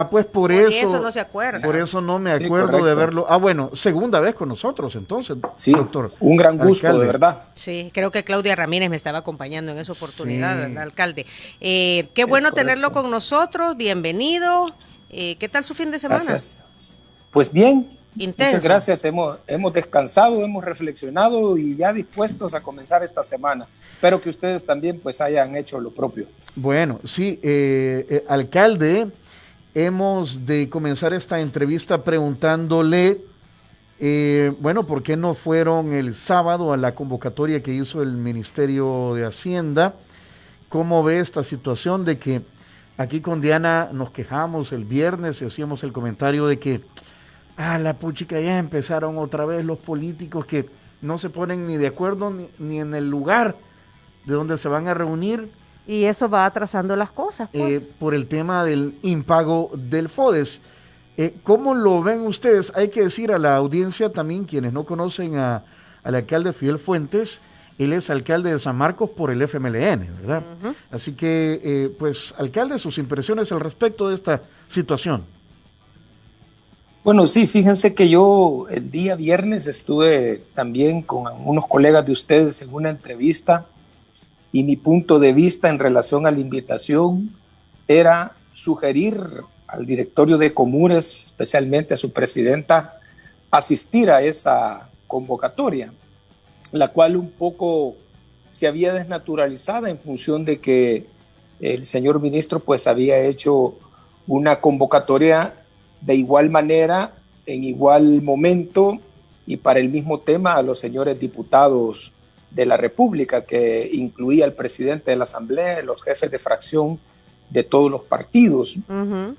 pues Por eso no se por acuerda. eso no me Sí, acuerdo de correcto. verlo. Ah, bueno, segunda vez con nosotros entonces, Sí, doctor un gran gusto, de alcalde. verdad. Sí, creo que Claudia Ramírez me estaba acompañando en esa oportunidad, ¿verdad, Sí, alcalde? Qué Es bueno tenerlo correcto. con nosotros, bienvenido. ¿Qué tal su fin de semana? Gracias. Pues bien, muchas Intenso. gracias. Hemos descansado, hemos reflexionado y ya dispuestos a comenzar esta semana. Espero que ustedes también pues hayan hecho lo propio. bueno, sí, alcalde, hemos de comenzar esta entrevista preguntándole, bueno, ¿por qué no fueron el sábado a la convocatoria que hizo el Ministerio de Hacienda? ¿Cómo ve esta situación de que aquí con Diana nos quejamos el viernes y hacíamos el comentario de que, la puchica, ya empezaron otra vez los políticos que no se ponen ni de acuerdo ni en el lugar de donde se van a reunir Y eso va atrasando las cosas, pues. por el tema del impago del FODES? ¿Cómo lo ven ustedes? Hay que decir a la audiencia también, quienes no conocen al alcalde Fidel Fuentes, él es alcalde de San Marcos por el FMLN, ¿verdad? Ujú. Así que, pues, alcalde, sus impresiones al respecto de esta situación. Bueno, sí, fíjense que yo el día viernes estuve también con unos colegas de ustedes en una entrevista y mi punto de vista en relación a la invitación era sugerir al directorio de Comures, especialmente a su presidenta, asistir a esa convocatoria, la cual un poco se había desnaturalizado en función de que el señor ministro pues había hecho una convocatoria de igual manera, en igual momento y para el mismo tema a los señores diputados de la República, que incluía al presidente de la Asamblea, los jefes de fracción de todos los partidos. Ujú.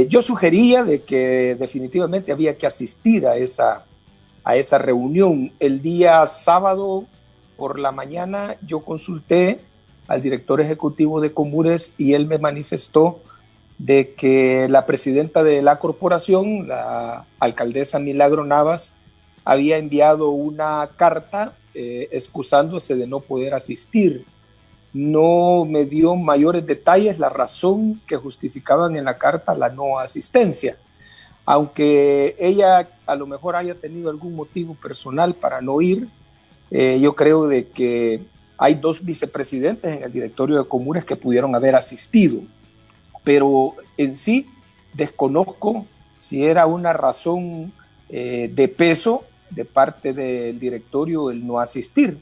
Yo sugería de que definitivamente había que asistir a esa reunión. El día sábado por la mañana yo consulté al director ejecutivo de Comures y él me manifestó de que la presidenta de la corporación, la alcaldesa Milagro Navas, había enviado una carta excusándose de no poder asistir. No me dio mayores detalles la razón que justificaban en la carta la no asistencia. Aunque ella a lo mejor haya tenido algún motivo personal para no ir, yo creo de que hay dos vicepresidentes en el directorio de Comures que pudieron haber asistido, pero en sí desconozco si era una razón de peso de parte del directorio el no asistir.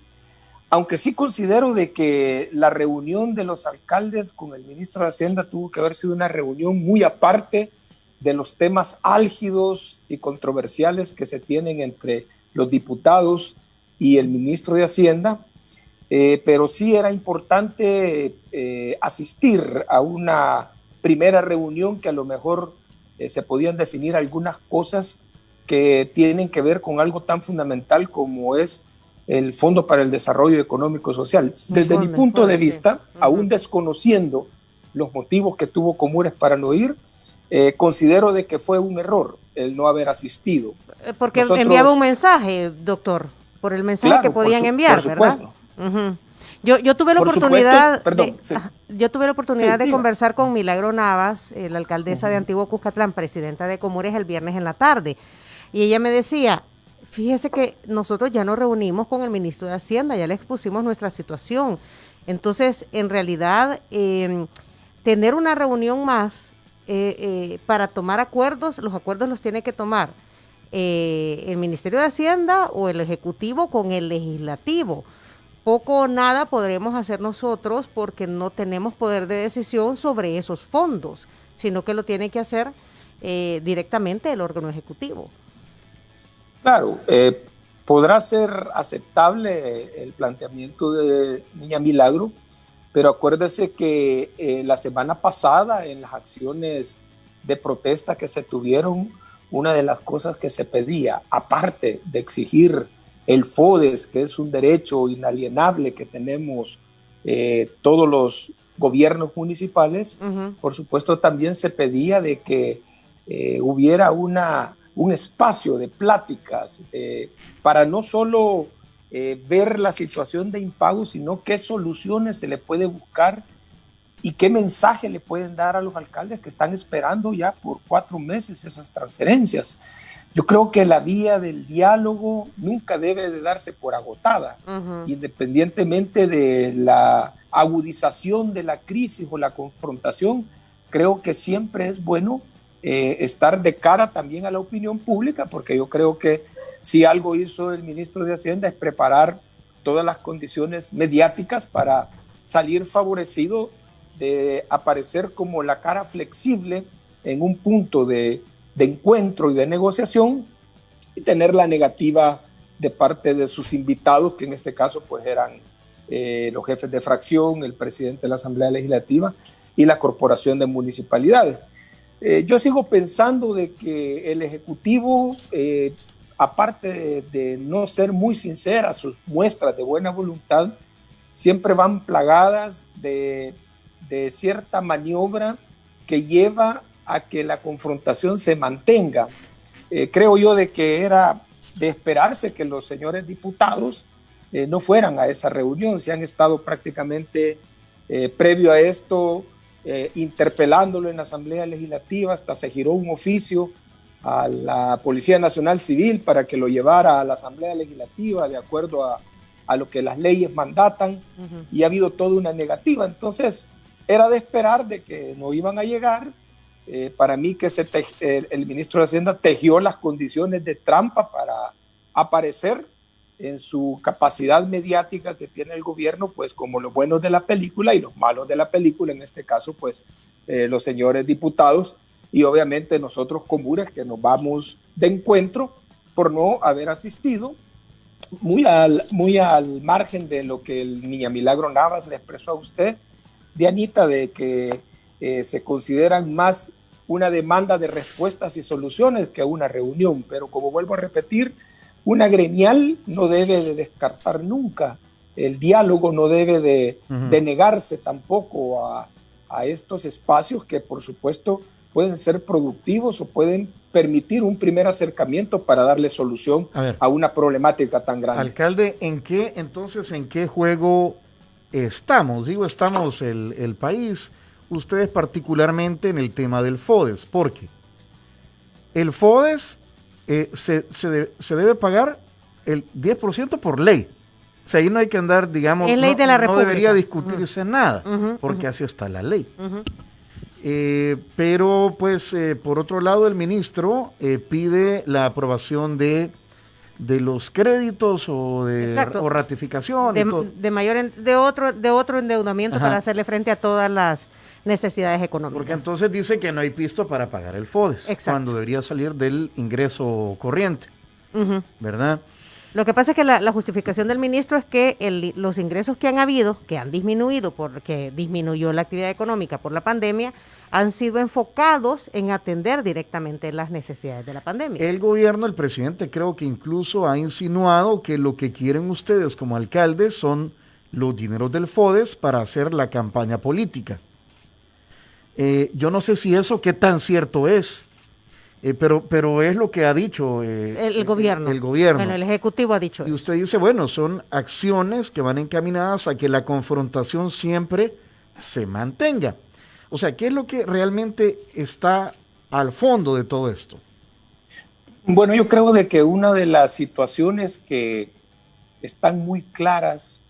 Aunque sí considero de que la reunión de los alcaldes con el ministro de Hacienda tuvo que haber sido una reunión muy aparte de los temas álgidos y controversiales que se tienen entre los diputados y el ministro de Hacienda, pero sí era importante asistir a una primera reunión que a lo mejor se podían definir algunas cosas que tienen que ver con algo tan fundamental como es el Fondo para el Desarrollo Económico y Social. Desde mi punto de Sí. vista, Ujú. aún desconociendo los motivos que tuvo Comures para no ir, considero de que fue un error el no haber asistido. Porque enviaba un Nosotros, mensaje, doctor, por el mensaje que claro, podían por enviar, ¿verdad? supuesto, Ujú. Yo tuve la por supuesto, oportunidad perdón, sí, yo tuve la sí, oportunidad de diga. conversar con Milagro Navas, la alcaldesa de Antiguo Cuscatlán, presidenta de Comures, el viernes en la tarde. Y ella me decía, fíjese que nosotros ya nos reunimos con el ministro de Hacienda, ya le expusimos nuestra situación. Entonces, en realidad, tener una reunión más para tomar acuerdos, los acuerdos los tiene que tomar el Ministerio de Hacienda o el Ejecutivo con el Legislativo. Poco o nada podremos hacer nosotros porque no tenemos poder de decisión sobre esos fondos, sino que lo tiene que hacer directamente el órgano ejecutivo. Claro, podrá ser aceptable el planteamiento de Niña Milagro, pero acuérdese que la semana pasada en las acciones de protesta que se tuvieron, una de las cosas que se pedía, aparte de exigir el FODES, que es un derecho inalienable que tenemos todos los gobiernos municipales, Uh-huh. por supuesto también se pedía de que hubiera un espacio de pláticas para no solo ver la situación de impago, sino qué soluciones se le puede buscar ¿Y qué mensaje le pueden dar a los alcaldes que están esperando ya por 4 meses esas transferencias? Yo creo que la vía del diálogo nunca debe de darse por agotada, independientemente de la agudización de la crisis o la confrontación. Creo que siempre es bueno estar de cara también a la opinión pública, porque yo creo que si algo hizo el ministro de Hacienda es preparar todas las condiciones mediáticas para salir favorecido de aparecer como la cara flexible en un punto de encuentro y de negociación, y tener la negativa de parte de sus invitados, que en este caso pues eran los jefes de fracción, el presidente de la Asamblea Legislativa y la Corporación de Municipalidades. Yo sigo pensando de que el Ejecutivo, aparte de no ser muy sincera, sus muestras de buena voluntad siempre van plagadas de cierta maniobra que lleva a que la confrontación se mantenga. Creo yo de que era de esperarse que los señores diputados no fueran a esa reunión. Se han estado prácticamente previo a esto interpelándolo en la Asamblea Legislativa, hasta se giró un oficio a la Policía Nacional Civil para que lo llevara a la Asamblea Legislativa de acuerdo a lo que las leyes mandatan, y ha habido toda una negativa. Entonces era de esperar de que no iban a llegar. Para mí que el ministro de Hacienda tejió las condiciones de trampa para aparecer en su capacidad mediática que tiene el gobierno, pues como los buenos de la película y los malos de la película, en este caso pues los señores diputados, y obviamente nosotros comunes que nos vamos de encuentro por no haber asistido, muy al margen de lo que el Niña Milagro Navas le expresó a usted, Dianita, de que se consideran más una demanda de respuestas y soluciones que una reunión. Pero como vuelvo a repetir, una gremial no debe de descartar nunca el diálogo, no debe de negarse tampoco a estos espacios que por supuesto pueden ser productivos o pueden permitir un primer acercamiento para darle solución a una problemática tan grande. Alcalde, ¿en qué juego estamos? Digo, estamos el país, ustedes particularmente en el tema del FODES, porque el FODES se debe pagar el 10% por ley. O sea, ahí no hay que andar, digamos, es ley de la no República. Debería discutirse nada, porque así está la ley. Pero, pues, por otro lado, el ministro pide la aprobación de los créditos o ratificación de otro endeudamiento para hacerle frente a todas las necesidades económicas. Porque entonces dice que no hay pisto para pagar el FODES. Exacto. Cuando debería salir del ingreso corriente, ¿verdad? Lo que pasa es que la justificación del ministro es que los ingresos que han habido, que han disminuido porque disminuyó la actividad económica por la pandemia, han sido enfocados en atender directamente las necesidades de la pandemia. El gobierno, el presidente, creo que incluso ha insinuado que lo que quieren ustedes como alcaldes son los dineros del FODES para hacer la campaña política. Yo no sé si eso qué tan cierto es. Pero es lo que ha dicho el gobierno. Bueno, el Ejecutivo ha dicho. Y usted dice, bueno, son acciones que van encaminadas a que la confrontación siempre se mantenga. O sea, ¿qué es lo que realmente está al fondo de todo esto? Bueno, yo creo de que una de las situaciones que están muy claras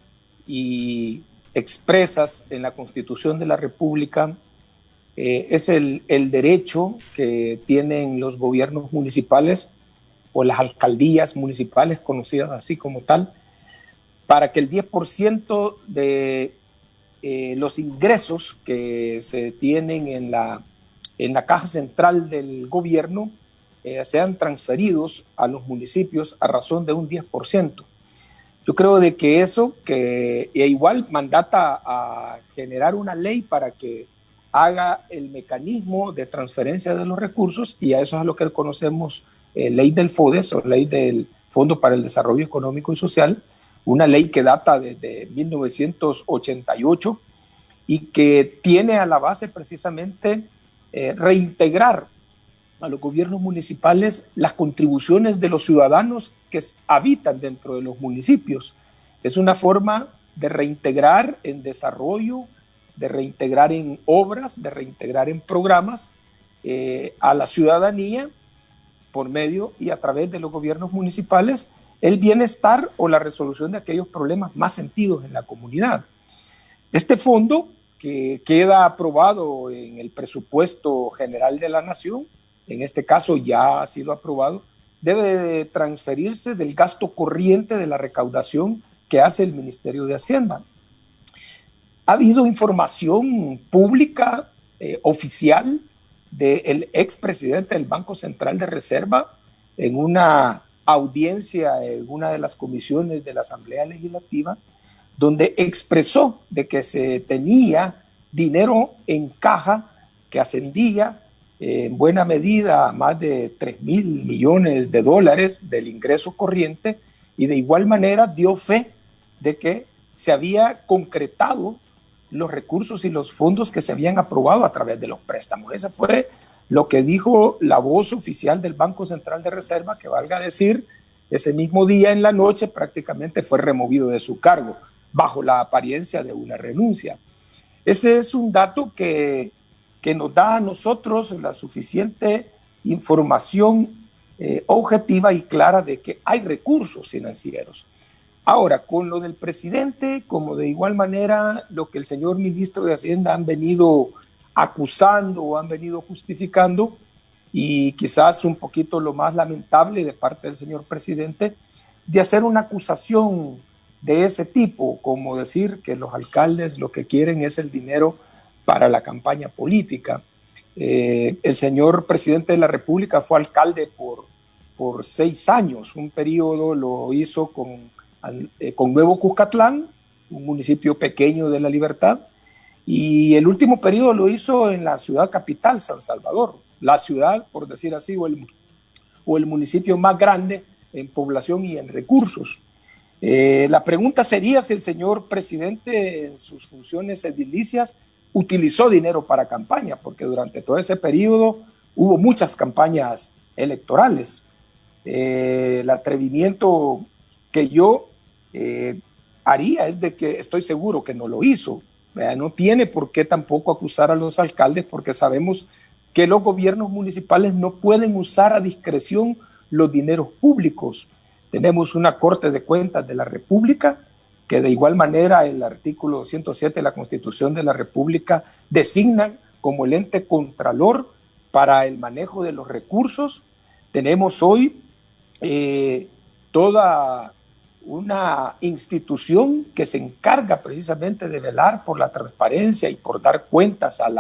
y expresas en la Constitución de la República es el derecho que tienen los gobiernos municipales o las alcaldías municipales, conocidas así como tal, para que el 10% de los ingresos que se tienen en la caja central del gobierno sean transferidos a los municipios a razón de un 10%. Yo creo de que eso, que igual mandata a generar una ley para que haga el mecanismo de transferencia de los recursos, y a eso es a lo que conocemos ley del FODES o ley del Fondo para el Desarrollo Económico y Social, una ley que data desde 1988 y que tiene a la base precisamente reintegrar a los gobiernos municipales las contribuciones de los ciudadanos que habitan dentro de los municipios. Es una forma de reintegrar en desarrollo, de reintegrar en obras, de reintegrar en programas a la ciudadanía por medio y a través de los gobiernos municipales el bienestar o la resolución de aquellos problemas más sentidos en la comunidad. Este fondo, que queda aprobado en el presupuesto general de la Nación, en este caso ya ha sido aprobado, debe de transferirse del gasto corriente de la recaudación que hace el Ministerio de Hacienda. Ha habido información pública oficial del expresidente del Banco Central de Reserva en una audiencia en una de las comisiones de la Asamblea Legislativa, donde expresó de que se tenía dinero en caja que ascendía en buena medida a más de 3.000 millones de dólares del ingreso corriente, y de igual manera dio fe de que se había concretado los recursos y los fondos que se habían aprobado a través de los préstamos. Ese fue lo que dijo la voz oficial del Banco Central de Reserva, que valga decir, ese mismo día en la noche prácticamente fue removido de su cargo, bajo la apariencia de una renuncia. Ese es un dato que nos da a nosotros la suficiente información objetiva y clara de que hay recursos financieros. Ahora, con lo del presidente, como de igual manera lo que el señor ministro de Hacienda han venido acusando o han venido justificando, y quizás un poquito lo más lamentable de parte del señor presidente, de hacer una acusación de ese tipo, como decir que los alcaldes lo que quieren es el dinero para la campaña política. El señor presidente de la República fue alcalde por 6 años, un periodo lo hizo con Nuevo Cuscatlán, un municipio pequeño de La Libertad, y el último periodo lo hizo en la ciudad capital, San Salvador, la ciudad, por decir así, o el municipio más grande en población y en recursos. La pregunta sería si el señor presidente en sus funciones edilicias utilizó dinero para campaña, porque durante todo ese periodo hubo muchas campañas electorales. El atrevimiento que yo haría es de que estoy seguro que no lo hizo. No tiene por qué tampoco acusar a los alcaldes, porque sabemos que los gobiernos municipales no pueden usar a discreción los dineros públicos. Tenemos una Corte de Cuentas de la República, que de igual manera el artículo 107 de la Constitución de la República designa como el ente contralor para el manejo de los recursos. Tenemos hoy toda una institución que se encarga precisamente de velar por la transparencia y por dar cuentas a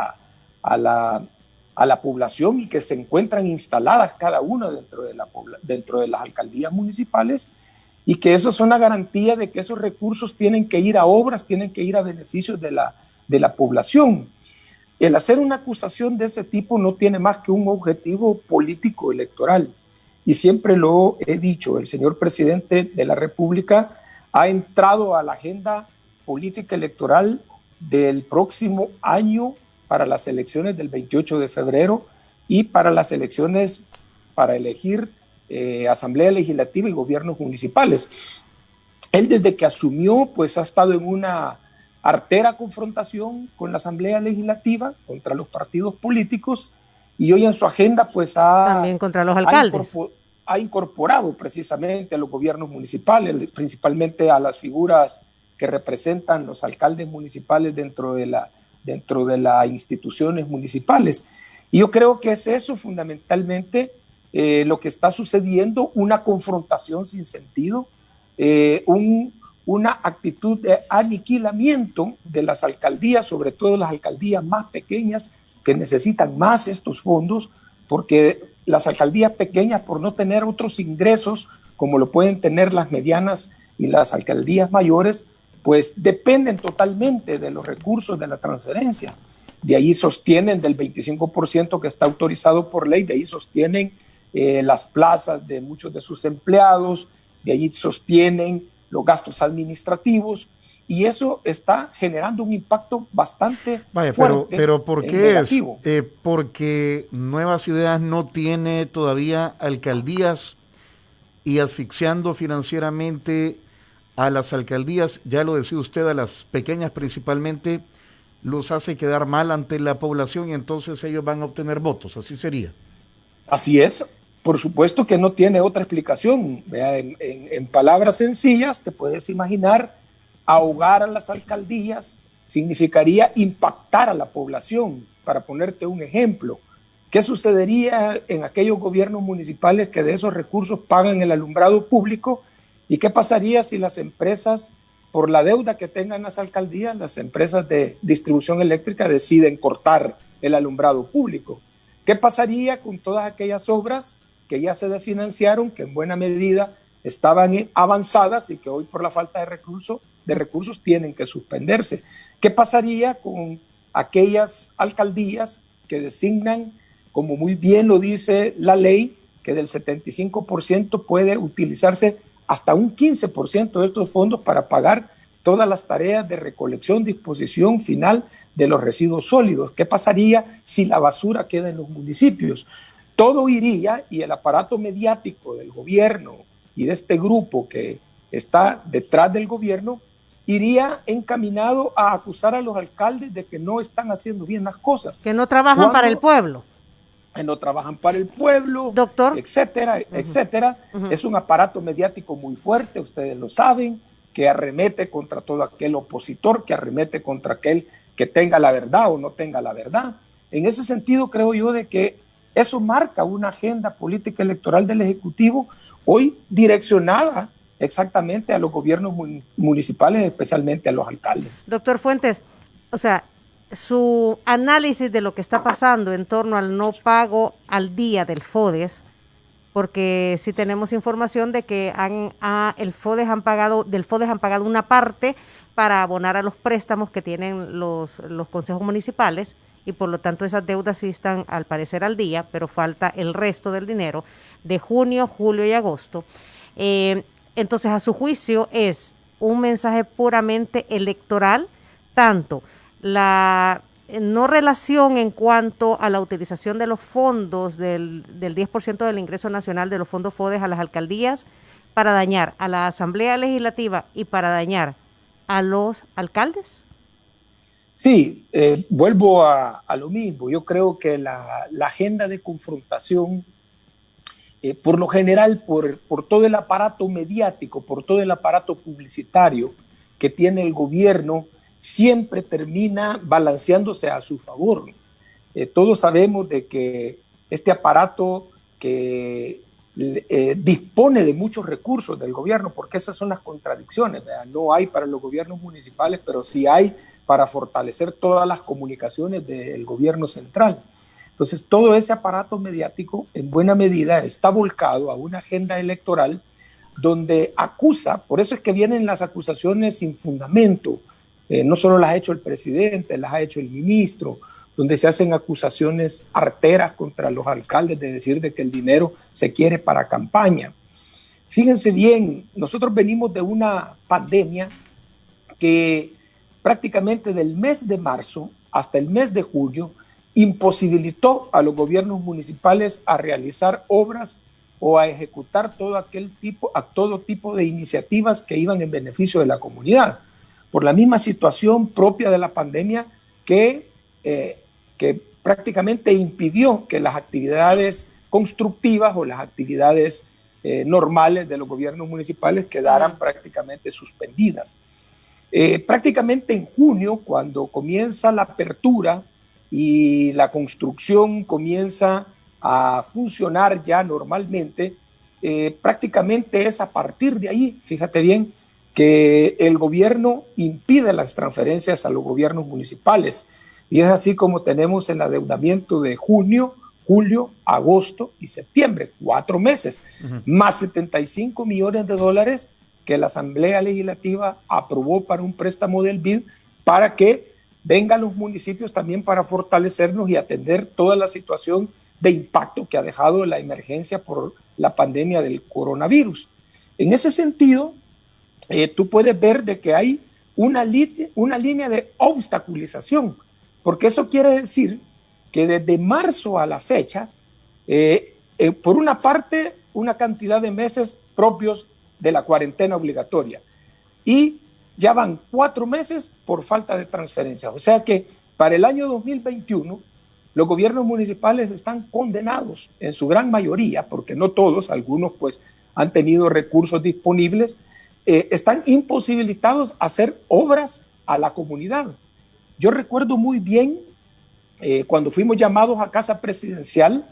la población, y que se encuentran instaladas cada una dentro de las alcaldías municipales, y que eso es una garantía de que esos recursos tienen que ir a obras, tienen que ir a beneficios de la población. El hacer una acusación de ese tipo no tiene más que un objetivo político electoral. Y siempre lo he dicho, el señor presidente de la República ha entrado a la agenda política electoral del próximo año para las elecciones del 28 de febrero y para las elecciones para elegir Asamblea Legislativa y gobiernos municipales. Él, desde que asumió, pues ha estado en una artera confrontación con la Asamblea Legislativa, contra los partidos políticos, y hoy en su agenda pues también contra los alcaldes. Ha incorporado precisamente a los gobiernos municipales, principalmente a las figuras que representan los alcaldes municipales dentro de las instituciones municipales. Y yo creo que es eso fundamentalmente lo que está sucediendo, una confrontación sin sentido, una actitud de aniquilamiento de las alcaldías, sobre todo las alcaldías más pequeñas que necesitan más estos fondos, porque las alcaldías pequeñas, por no tener otros ingresos como lo pueden tener las medianas y las alcaldías mayores, pues dependen totalmente de los recursos de la transferencia. De ahí sostienen del 25% que está autorizado por ley, de ahí sostienen las plazas de muchos de sus empleados, de ahí sostienen los gastos administrativos, y eso está generando un impacto bastante fuerte. Pero ¿por qué es? Porque Nuevas Ideas no tiene todavía alcaldías, y asfixiando financieramente a las alcaldías, ya lo decía usted, a las pequeñas principalmente, los hace quedar mal ante la población y entonces ellos van a obtener votos, así sería. Así es, por supuesto que no tiene otra explicación. Vea, en palabras sencillas, te puedes imaginar, ahogar a las alcaldías significaría impactar a la población. Para ponerte un ejemplo, ¿qué sucedería en aquellos gobiernos municipales que de esos recursos pagan el alumbrado público? ¿Y qué pasaría si las empresas, por la deuda que tengan las alcaldías, las empresas de distribución eléctrica deciden cortar el alumbrado público? ¿Qué pasaría con todas aquellas obras que ya se desfinanciaron, que en buena medida estaban avanzadas y que hoy por la falta de recursos tienen que suspenderse? ¿Qué pasaría con aquellas alcaldías que designan, como muy bien lo dice la ley, que del 75% puede utilizarse hasta un 15% de estos fondos para pagar todas las tareas de recolección, disposición final de los residuos sólidos? ¿Qué pasaría si la basura queda en los municipios? Todo iría, y el aparato mediático del gobierno y de este grupo que está detrás del gobierno iría encaminado a acusar a los alcaldes de que no están haciendo bien las cosas. Que no trabajan para el pueblo. Que no trabajan para el pueblo, doctor, etcétera, etcétera. Es un aparato mediático muy fuerte, ustedes lo saben, que arremete contra todo aquel opositor, que arremete contra aquel que tenga la verdad o no tenga la verdad. En ese sentido, creo yo de que eso marca una agenda política electoral del Ejecutivo, hoy direccionada exactamente a los gobiernos municipales, especialmente a los alcaldes. Doctor Fuentes, o sea, su análisis de lo que está pasando en torno al no pago al día del FODES, porque sí tenemos información de que del FODES han pagado una parte para abonar a los préstamos que tienen los consejos municipales, y por lo tanto esas deudas sí están al parecer al día, pero falta el resto del dinero de junio, julio y agosto. Entonces, a su juicio, es un mensaje puramente electoral, tanto la no relación en cuanto a la utilización de los fondos del 10% del ingreso nacional de los fondos FODES a las alcaldías para dañar a la Asamblea Legislativa y para dañar a los alcaldes. Sí, vuelvo a lo mismo. Yo creo que la agenda de confrontación, por lo general, por todo el aparato mediático, por todo el aparato publicitario que tiene el gobierno, siempre termina balanceándose a su favor. Todos sabemos de que este aparato que dispone de muchos recursos del gobierno, porque esas son las contradicciones, ¿verdad? No hay para los gobiernos municipales, pero sí hay para fortalecer todas las comunicaciones del gobierno central. Entonces, todo ese aparato mediático, en buena medida, está volcado a una agenda electoral donde acusa, por eso es que vienen las acusaciones sin fundamento. No solo las ha hecho el presidente, las ha hecho el ministro, donde se hacen acusaciones arteras contra los alcaldes de decir de que el dinero se quiere para campaña. Fíjense bien, nosotros venimos de una pandemia que prácticamente del mes de marzo hasta el mes de julio imposibilitó a los gobiernos municipales a realizar obras o a ejecutar todo tipo de iniciativas que iban en beneficio de la comunidad, por la misma situación propia de la pandemia que prácticamente impidió que las actividades constructivas o las actividades normales de los gobiernos municipales quedaran prácticamente suspendidas. Prácticamente en junio, cuando comienza la apertura y la construcción comienza a funcionar ya normalmente, prácticamente es a partir de ahí, fíjate bien, que el gobierno impide las transferencias a los gobiernos municipales. Y es así como tenemos el adeudamiento de junio, julio, agosto y septiembre, 4 meses, más 75 millones de dólares que la Asamblea Legislativa aprobó para un préstamo del BID para que vengan los municipios también para fortalecernos y atender toda la situación de impacto que ha dejado la emergencia por la pandemia del coronavirus. En ese sentido, tú puedes ver de que hay una línea de obstaculización, porque eso quiere decir que desde marzo a la fecha, por una parte, una cantidad de meses propios de la cuarentena obligatoria, y ya van 4 meses por falta de transferencias. O sea que Para el año 2021, los gobiernos municipales están condenados en su gran mayoría, porque no todos, algunos pues han tenido recursos disponibles, están imposibilitados a hacer obras a la comunidad. Yo recuerdo muy bien cuando fuimos llamados a Casa Presidencial,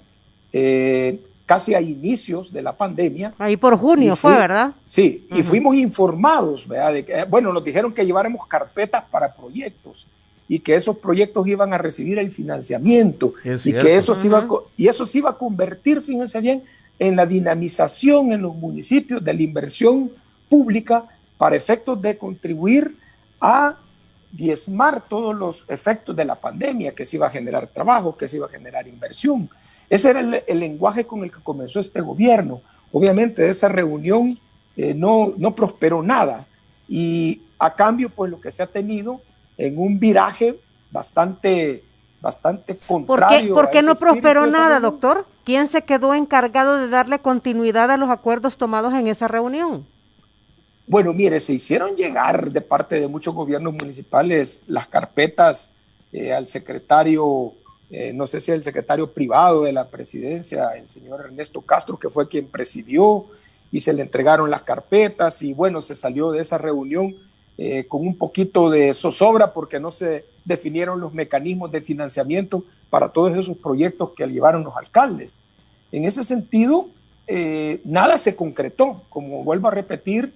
casi a inicios de la pandemia. Ahí por junio fue, ¿verdad? Sí, y fuimos informados, ¿verdad? De que, bueno, nos dijeron que lleváramos carpetas para proyectos y que esos proyectos iban a recibir el financiamiento y que eso se iba a convertir, fíjense bien, en la dinamización en los municipios de la inversión pública para efectos de contribuir a diezmar todos los efectos de la pandemia, que se iba a generar trabajo, que se iba a generar inversión. Ese era el lenguaje con el que comenzó este gobierno. Obviamente de esa reunión no prosperó nada y a cambio pues lo que se ha tenido en un viraje bastante contrario. ¿Por qué no prosperó nada, doctor? ¿Quién se quedó encargado de darle continuidad a los acuerdos tomados en esa reunión? Bueno, mire, se hicieron llegar de parte de muchos gobiernos municipales las carpetas al secretario, no sé si el secretario privado de la presidencia, el señor Ernesto Castro, que fue quien presidió, y se le entregaron las carpetas y bueno, se salió de esa reunión con un poquito de zozobra porque no se definieron los mecanismos de financiamiento para todos esos proyectos que llevaron los alcaldes. En ese sentido, nada se concretó. Como vuelvo a repetir,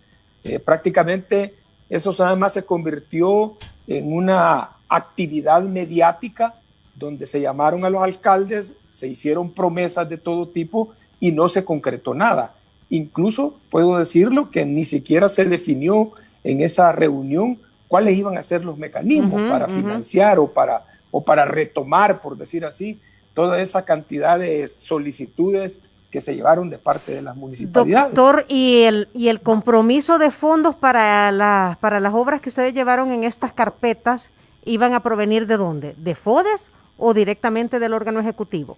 prácticamente eso nada más se convirtió en una actividad mediática donde se llamaron a los alcaldes, se hicieron promesas de todo tipo y no se concretó nada. Incluso puedo decirlo que ni siquiera se definió en esa reunión cuáles iban a ser los mecanismos para financiar o para retomar, por decir así, toda esa cantidad de solicitudes que se llevaron de parte de las municipalidades. Doctor, ¿y el compromiso de fondos para las obras que ustedes llevaron en estas carpetas iban a provenir de dónde? ¿De FODES o directamente del órgano ejecutivo?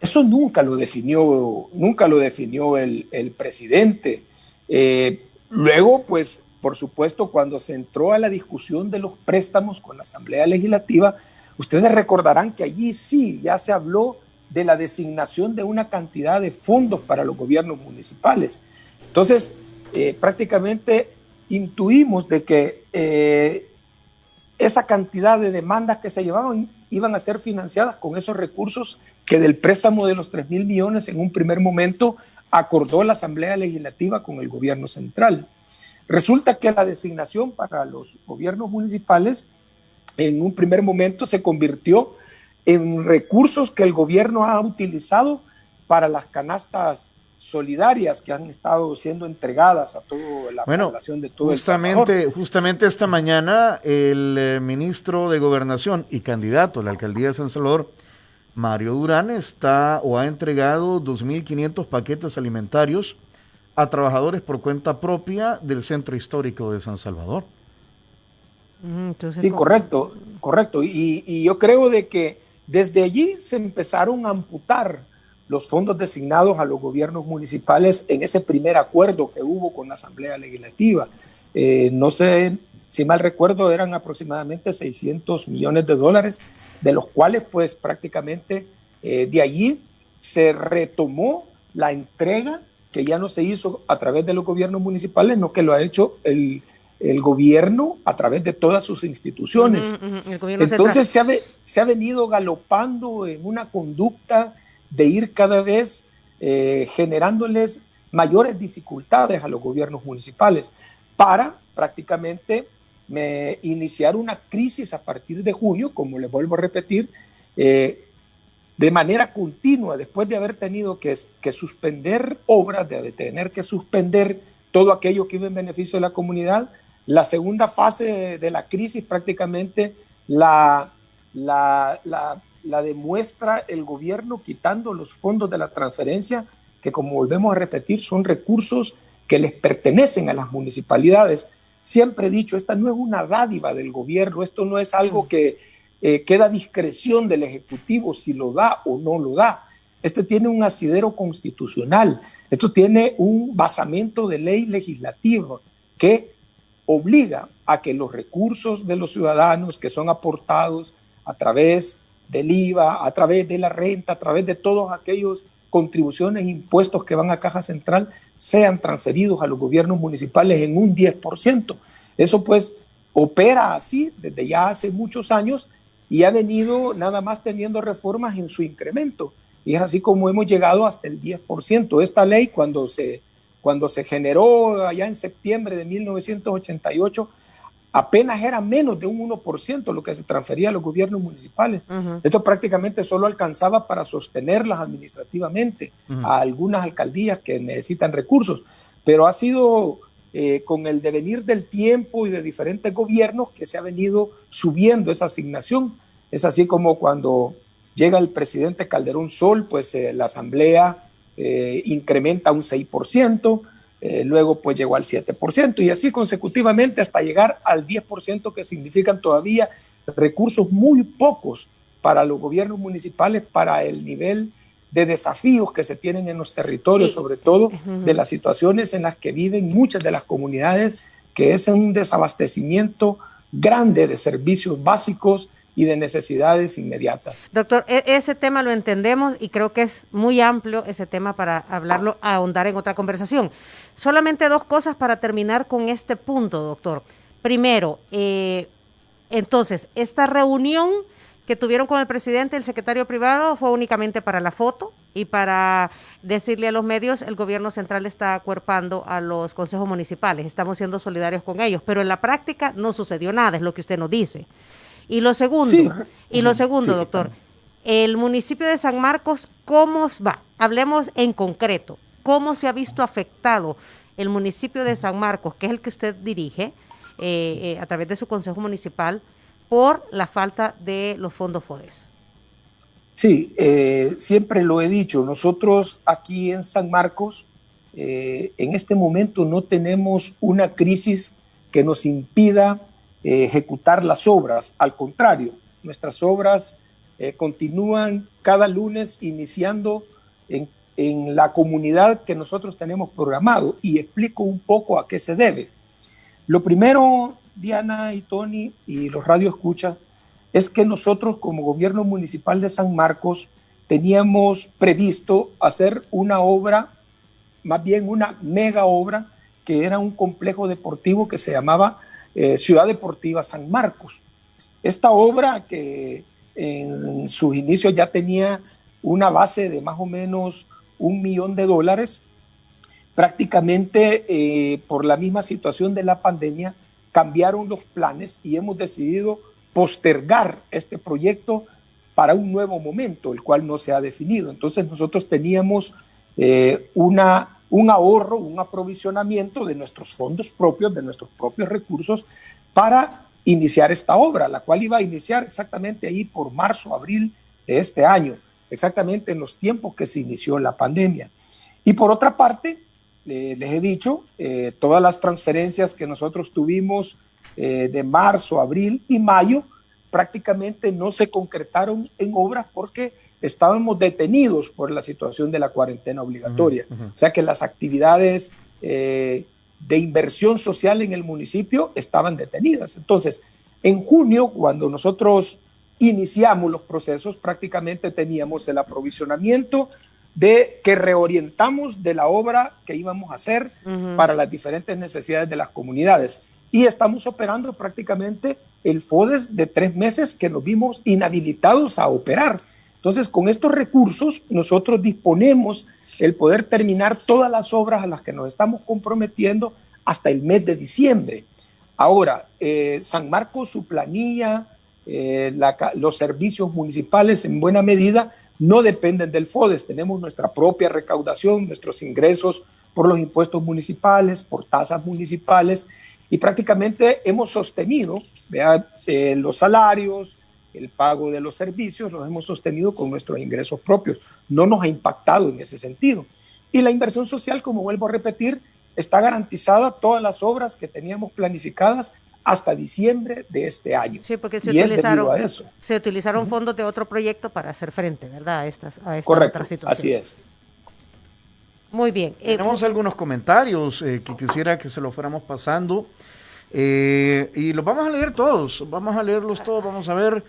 Eso nunca lo definió el presidente. Luego, pues, por supuesto, cuando se entró a la discusión de los préstamos con la Asamblea Legislativa, ustedes recordarán que allí sí ya se habló de la designación de una cantidad de fondos para los gobiernos municipales. Entonces, prácticamente intuimos de que esa cantidad de demandas que se llevaban iban a ser financiadas con esos recursos que del préstamo de los 3,000 millones en un primer momento acordó la Asamblea Legislativa con el gobierno central. Resulta que la designación para los gobiernos municipales en un primer momento se convirtió en recursos que el gobierno ha utilizado para las canastas solidarias que han estado siendo entregadas a toda la población de todo El Salvador. Justamente esta mañana el ministro de Gobernación y candidato a la alcaldía de San Salvador, Mario Durán, ha entregado 2.500 paquetes alimentarios a trabajadores por cuenta propia del Centro Histórico de San Salvador. Entonces, sí, correcto. Y yo creo de que desde allí se empezaron a amputar los fondos designados a los gobiernos municipales en ese primer acuerdo que hubo con la Asamblea Legislativa. No sé, si mal recuerdo, eran aproximadamente $600 millones, de los cuales pues prácticamente de allí se retomó la entrega que ya no se hizo a través de los gobiernos municipales, no que lo ha hecho el gobierno a través de todas sus instituciones. Entonces se ha venido galopando en una conducta de ir cada vez generándoles mayores dificultades a los gobiernos municipales para prácticamente iniciar una crisis a partir de junio, como les vuelvo a repetir, de manera continua, después de haber tenido que suspender obras, de tener que suspender todo aquello que iba en beneficio de la comunidad. La segunda fase de la crisis prácticamente la demuestra el gobierno quitando los fondos de la transferencia, que como volvemos a repetir son recursos que les pertenecen a las municipalidades. Siempre he dicho, esta no es una dádiva del gobierno, esto no es algo que queda a discreción del Ejecutivo si lo da o no lo da. Este tiene un asidero constitucional, esto tiene un basamento de ley legislativa que obliga a que los recursos de los ciudadanos que son aportados a través del IVA, a través de la renta, a través de todos aquellos contribuciones e impuestos que van a Caja Central, sean transferidos a los gobiernos municipales en un 10%. Eso pues opera así desde ya hace muchos años y ha venido nada más teniendo reformas en su incremento. Y es así como hemos llegado hasta el 10%. Esta ley, cuando se generó allá en septiembre de 1988, apenas era menos de un 1% lo que se transfería a los gobiernos municipales. Esto prácticamente solo alcanzaba para sostenerlas administrativamente a algunas alcaldías que necesitan recursos. Pero ha sido con el devenir del tiempo y de diferentes gobiernos que se ha venido subiendo esa asignación. Es así como cuando llega el presidente Calderón Sol, pues la asamblea incrementa un 6%, luego pues llegó al 7% y así consecutivamente hasta llegar al 10%, que significan todavía recursos muy pocos para los gobiernos municipales, para el nivel de desafíos que se tienen en los territorios, sobre todo de las situaciones en las que viven muchas de las comunidades, que es un desabastecimiento grande de servicios básicos y de necesidades inmediatas. Doctor, ese tema lo entendemos y creo que es muy amplio ese tema para hablarlo, ahondar en otra conversación. Solamente dos cosas para terminar con este punto, doctor. Primero, entonces, esta reunión que tuvieron con el presidente y el secretario privado fue únicamente para la foto y para decirle a los medios, el gobierno central está acuerpando a los consejos municipales, estamos siendo solidarios con ellos, pero en la práctica no sucedió nada, es lo que usted nos dice. Y lo segundo, doctor, el municipio de San Marcos, ¿cómo va? Hablemos en concreto, ¿cómo se ha visto afectado el municipio de San Marcos, que es el que usted dirige, a través de su consejo municipal, por la falta de los fondos FODES? Sí, siempre lo he dicho, nosotros aquí en San Marcos, en este momento no tenemos una crisis que nos impida ejecutar las obras. Al contrario, nuestras obras continúan cada lunes iniciando en la comunidad que nosotros tenemos programado, y explico un poco a qué se debe. Lo primero, Diana y Tony y los radioescuchas, es que nosotros como gobierno municipal de San Marcos teníamos previsto hacer una obra, más bien una mega obra, que era un complejo deportivo que se llamaba Ciudad Deportiva San Marcos. Esta obra, que en sus inicios ya tenía una base de más o menos $1 millón, prácticamente por la misma situación de la pandemia cambiaron los planes y hemos decidido postergar este proyecto para un nuevo momento, el cual no se ha definido. Entonces nosotros teníamos un ahorro, un aprovisionamiento de nuestros fondos propios, de nuestros propios recursos, para iniciar esta obra, la cual iba a iniciar exactamente ahí por marzo, abril de este año, exactamente en los tiempos que se inició la pandemia. Y por otra parte, les he dicho, todas las transferencias que nosotros tuvimos de marzo, abril y mayo prácticamente no se concretaron en obras porque estábamos detenidos por la situación de la cuarentena obligatoria. O sea que las actividades de inversión social en el municipio estaban detenidas. Entonces, en junio, cuando nosotros iniciamos los procesos, prácticamente teníamos el aprovisionamiento de que reorientamos de la obra que íbamos a hacer para las diferentes necesidades de las comunidades. Y estamos operando prácticamente el FODES de 3 meses que nos vimos inhabilitados a operar. Entonces, con estos recursos, nosotros disponemos el poder terminar todas las obras a las que nos estamos comprometiendo hasta el mes de diciembre. Ahora, San Marcos, su planilla, los servicios municipales en buena medida no dependen del FODES. Tenemos nuestra propia recaudación, nuestros ingresos por los impuestos municipales, por tasas municipales, y prácticamente hemos sostenido los salarios, el pago de los servicios, los hemos sostenido con nuestros ingresos propios. No nos ha impactado en ese sentido. Y la inversión social, como vuelvo a repetir, está garantizada todas las obras que teníamos planificadas hasta diciembre de este año. Sí, porque se utilizaron fondos de otro proyecto para hacer frente, ¿verdad? A esta Correcto, otra situación. Así es. Muy bien. Tenemos algunos comentarios que quisiera que se los fuéramos pasando y los vamos a leer todos, vamos a leerlos todos, vamos a ver.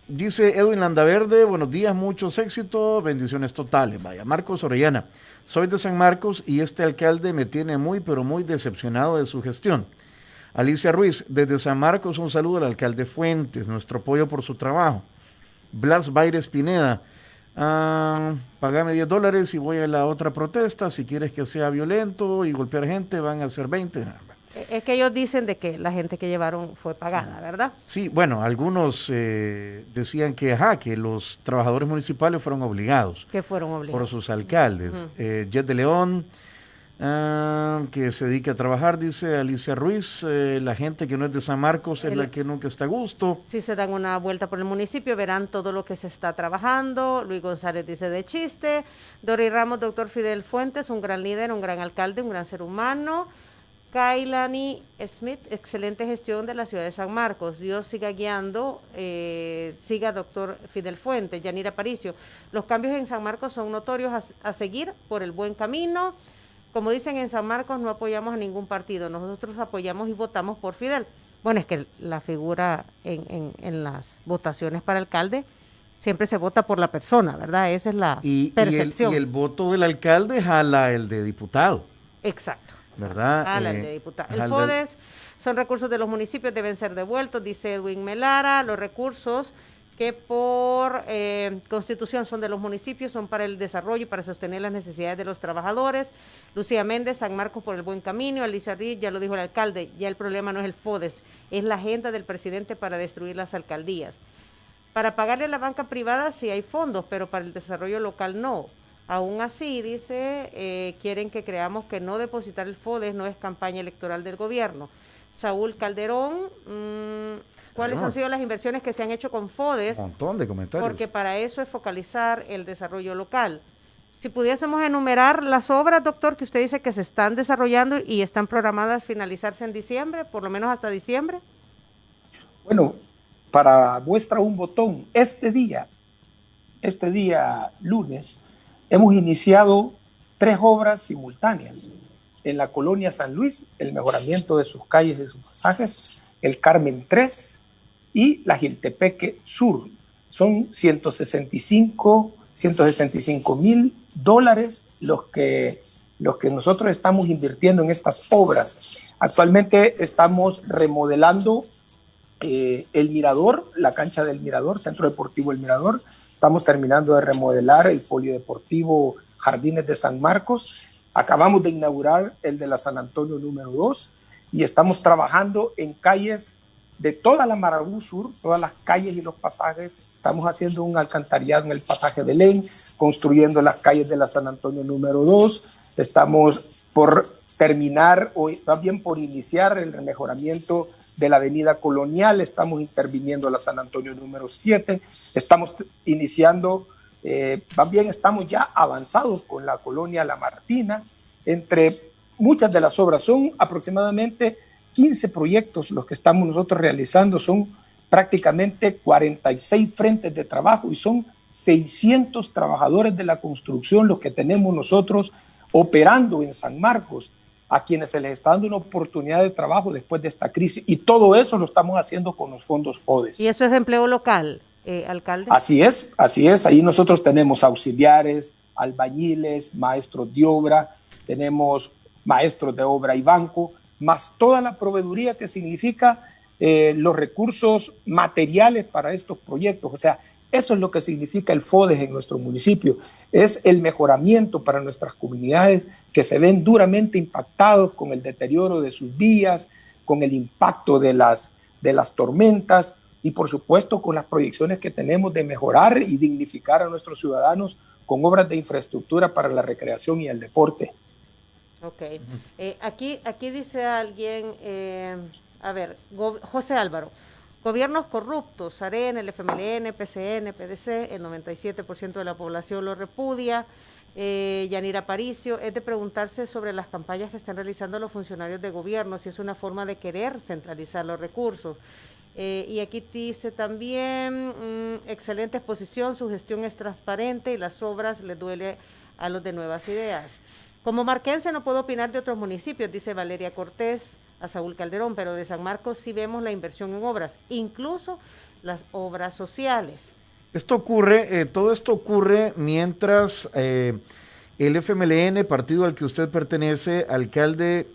Dice Edwin Landaverde, buenos días, muchos éxitos, bendiciones totales. Vaya, Marcos Orellana, soy de San Marcos y este alcalde me tiene muy, pero muy decepcionado de su gestión. Alicia Ruiz, desde San Marcos, un saludo al alcalde Fuentes, nuestro apoyo por su trabajo. Blas Baires Pineda, pagame $10 y voy a la otra protesta, si quieres que sea violento y golpear gente van a ser 20. Es que ellos dicen de que la gente que llevaron fue pagada, ¿verdad? Sí, bueno, algunos decían que los trabajadores municipales fueron obligados. Que fueron obligados. Por sus alcaldes. Jet de León, que se dedica a trabajar, dice Alicia Ruiz, la gente que no es de San Marcos es la que nunca está a gusto. Si se dan una vuelta por el municipio, verán todo lo que se está trabajando. Luis González dice de chiste. Dori Ramos, doctor Fidel Fuentes, un gran líder, un gran alcalde, un gran ser humano. Kailani Smith, excelente gestión de la ciudad de San Marcos. Dios siga guiando, siga doctor Fidel Fuentes. Yanira Aparicio, los cambios en San Marcos son notorios a seguir por el buen camino. Como dicen en San Marcos, no apoyamos a ningún partido, nosotros apoyamos y votamos por Fidel. Bueno, es que la figura en las votaciones para alcalde siempre se vota por la persona, ¿verdad? Esa es la percepción. Y el voto del alcalde jala el de diputado. Exacto. ¿Verdad? El de diputado. El FODES son recursos de los municipios, deben ser devueltos, dice Edwin Melara. Los recursos que por constitución son de los municipios, son para el desarrollo y para sostener las necesidades de los trabajadores. Lucía Méndez, San Marcos por el buen camino. Alicia Riz, ya lo dijo el alcalde, ya el problema no es el FODES, es la agenda del presidente para destruir las alcaldías. Para pagarle a la banca privada sí hay fondos, pero para el desarrollo local no. Aún así, dice, quieren que creamos que no depositar el FODES no es campaña electoral del gobierno. Saúl Calderón, ¿cuáles han sido las inversiones que se han hecho con FODES? Un montón de comentarios. Porque para eso es focalizar el desarrollo local. Si pudiésemos enumerar las obras, doctor, que usted dice que se están desarrollando y están programadas a finalizarse en diciembre, por lo menos hasta diciembre. Bueno, para muestra un botón, este día lunes, hemos iniciado 3 obras simultáneas. En la colonia San Luis, el mejoramiento de sus calles y sus pasajes, el Carmen 3 y la Jiltepeque Sur. Son $165,000 los que nosotros estamos invirtiendo en estas obras. Actualmente estamos remodelando el Mirador, la cancha del Mirador, Centro Deportivo El Mirador. Estamos terminando de remodelar el polideportivo Jardines de San Marcos. Acabamos de inaugurar el de la San Antonio número 2 y estamos trabajando en calles de toda la Marabú Sur, todas las calles y los pasajes. Estamos haciendo un alcantarillado en el pasaje Belén, construyendo las calles de la San Antonio número 2. Estamos por terminar, o más bien por iniciar el mejoramiento de la avenida Colonial. Estamos interviniendo la San Antonio número 7. Estamos iniciando, más bien estamos ya avanzados con la colonia La Martina. Entre muchas de las obras, son aproximadamente 15 proyectos los que estamos nosotros realizando, son prácticamente 46 frentes de trabajo y son 600 trabajadores de la construcción los que tenemos nosotros operando en San Marcos, a quienes se les está dando una oportunidad de trabajo después de esta crisis, y todo eso lo estamos haciendo con los fondos FODES. ¿Y eso es empleo local, alcalde? Así es, ahí nosotros tenemos auxiliares, albañiles, maestros de obra, tenemos maestros de obra y banco, más toda la proveeduría que significa los recursos materiales para estos proyectos. O sea, eso es lo que significa el FODES en nuestro municipio. Es el mejoramiento para nuestras comunidades que se ven duramente impactados con el deterioro de sus vías, con el impacto de las tormentas y, por supuesto, con las proyecciones que tenemos de mejorar y dignificar a nuestros ciudadanos con obras de infraestructura para la recreación y el deporte. Ok. Aquí dice alguien, José Álvaro, gobiernos corruptos, AREN, el FMLN, PCN, PDC, el 97% de la población lo repudia. Yanira Aparicio, es de preguntarse sobre las campañas que están realizando los funcionarios de gobierno, si es una forma de querer centralizar los recursos. Y aquí dice también, excelente exposición, su gestión es transparente y las obras le duele a los de Nuevas Ideas. Como marquense no puedo opinar de otros municipios, dice Valeria Cortés. a Saúl Calderón, pero de San Marcos sí vemos la inversión en obras, incluso las obras sociales. Todo esto ocurre mientras el FMLN, partido al que usted pertenece, alcalde,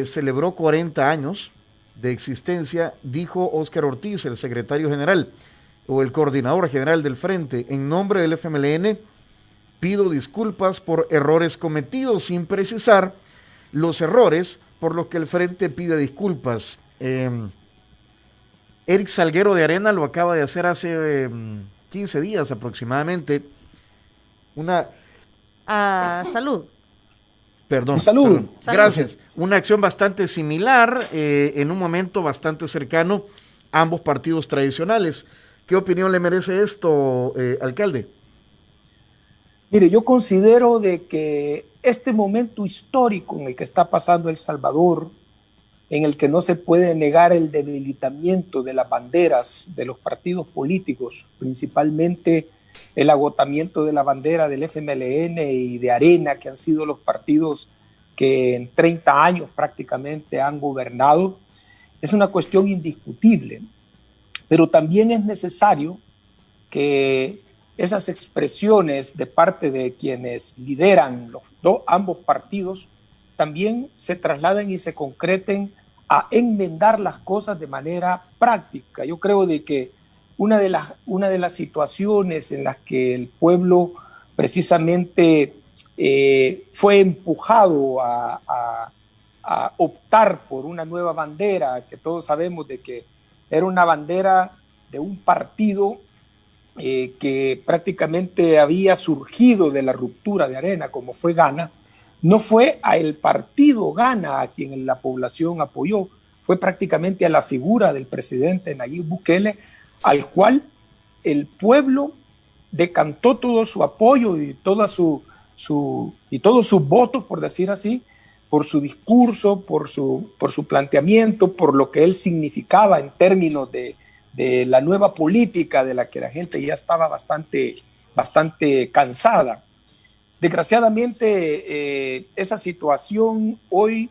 celebró 40 años de existencia, dijo Óscar Ortiz, el secretario general o el coordinador general del Frente, en nombre del FMLN, pido disculpas por errores cometidos, sin precisar los errores por los que el Frente pide disculpas. Eric Salguero de Arena lo acaba de hacer hace 15 días aproximadamente. Salud. Perdón. Salud. Gracias. Una acción bastante similar, en un momento bastante cercano a ambos partidos tradicionales. ¿Qué opinión le merece esto, alcalde? Mire, yo considero de que este momento histórico en el que está pasando El Salvador, en el que no se puede negar el debilitamiento de las banderas de los partidos políticos, principalmente el agotamiento de la bandera del FMLN y de Arena, que han sido los partidos que en 30 años prácticamente han gobernado, es una cuestión indiscutible. Pero también es necesario que esas expresiones de parte de quienes lideran ambos partidos también se trasladen y se concreten a enmendar las cosas de manera práctica. Yo creo de que una de las situaciones en las que el pueblo precisamente fue empujado a optar por una nueva bandera, que todos sabemos de que era una bandera de un partido que prácticamente había surgido de la ruptura de Arena, como fue Gana. No fue a el partido Gana a quien la población apoyó, fue prácticamente a la figura del presidente Nayib Bukele, al cual el pueblo decantó todo su apoyo y todos sus votos, por decir así, por su discurso, por su planteamiento, por lo que él significaba en términos de la nueva política de la que la gente ya estaba bastante cansada. Desgraciadamente, esa situación hoy,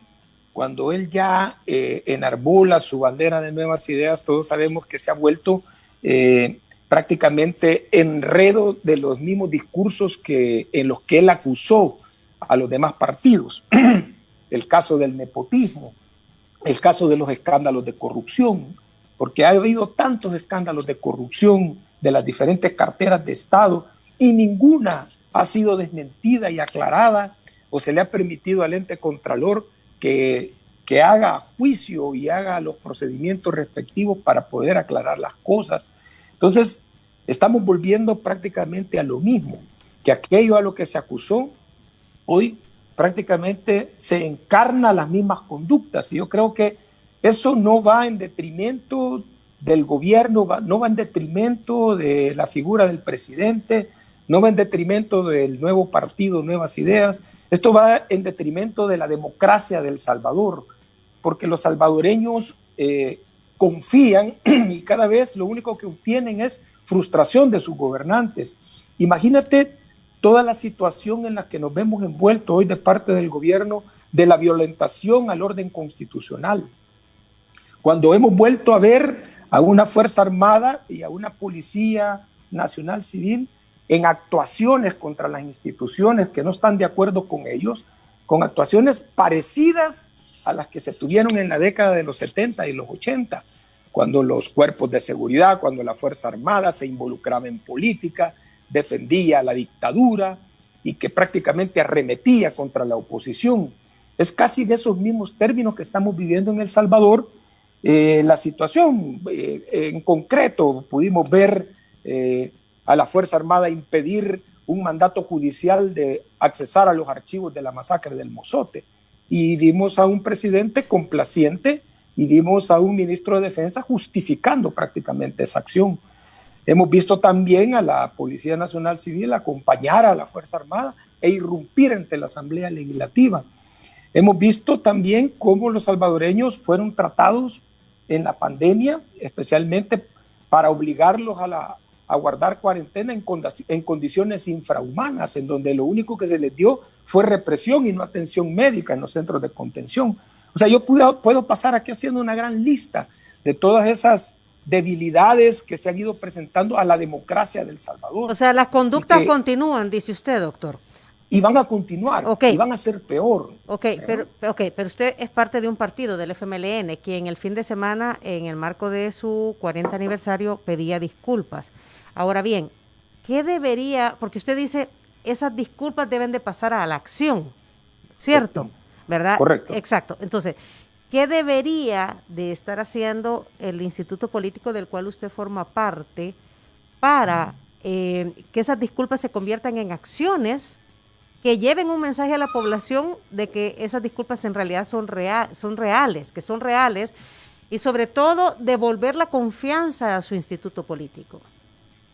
cuando él ya enarbola su bandera de nuevas ideas, todos sabemos que se ha vuelto prácticamente enredo de los mismos discursos en los que él acusó a los demás partidos. El caso del nepotismo, el caso de los escándalos de corrupción, porque ha habido tantos escándalos de corrupción de las diferentes carteras de Estado y ninguna ha sido desmentida y aclarada, o se le ha permitido al ente contralor que haga juicio y haga los procedimientos respectivos para poder aclarar las cosas. Entonces, estamos volviendo prácticamente a lo mismo, que aquello a lo que se acusó, hoy prácticamente se encarna las mismas conductas. Y yo creo que eso no va en detrimento del gobierno, no va en detrimento de la figura del presidente, no va en detrimento del nuevo partido, Nuevas Ideas. Esto va en detrimento de la democracia de El Salvador, porque los salvadoreños confían y cada vez lo único que obtienen es frustración de sus gobernantes. Imagínate toda la situación en la que nos vemos envueltos hoy de parte del gobierno de la violentación al orden constitucional. Cuando hemos vuelto a ver a una Fuerza Armada y a una Policía Nacional Civil en actuaciones contra las instituciones que no están de acuerdo con ellos, con actuaciones parecidas a las que se tuvieron en la década de los 70 y los 80, cuando los cuerpos de seguridad, cuando la Fuerza Armada se involucraba en política, defendía la dictadura y que prácticamente arremetía contra la oposición. Es casi de esos mismos términos que estamos viviendo en El Salvador. La situación en concreto, pudimos ver a la Fuerza Armada impedir un mandato judicial de accesar a los archivos de la masacre del Mozote, y vimos a un presidente complaciente y vimos a un ministro de Defensa justificando prácticamente esa acción. Hemos visto también a la Policía Nacional Civil acompañar a la Fuerza Armada e irrumpir ante la Asamblea Legislativa. Hemos visto también cómo los salvadoreños fueron tratados en la pandemia, especialmente para obligarlos a guardar cuarentena en condiciones infrahumanas, en donde lo único que se les dio fue represión y no atención médica en los centros de contención. O sea, yo puedo pasar aquí haciendo una gran lista de todas esas debilidades que se han ido presentando a la democracia de El Salvador. O sea, las conductas continúan, dice usted, doctor. Y van a continuar, okay. Y van a ser peor. Pero usted es parte de un partido del FMLN, quien el fin de semana, en el marco de su 40 aniversario, pedía disculpas. Ahora bien, ¿qué debería, porque usted dice, esas disculpas deben de pasar a la acción, ¿cierto? ¿Verdad? Correcto. Exacto. Entonces, ¿qué debería de estar haciendo el instituto político del cual usted forma parte para que esas disculpas se conviertan en acciones que lleven un mensaje a la población de que esas disculpas en realidad son reales, y sobre todo devolver la confianza a su instituto político?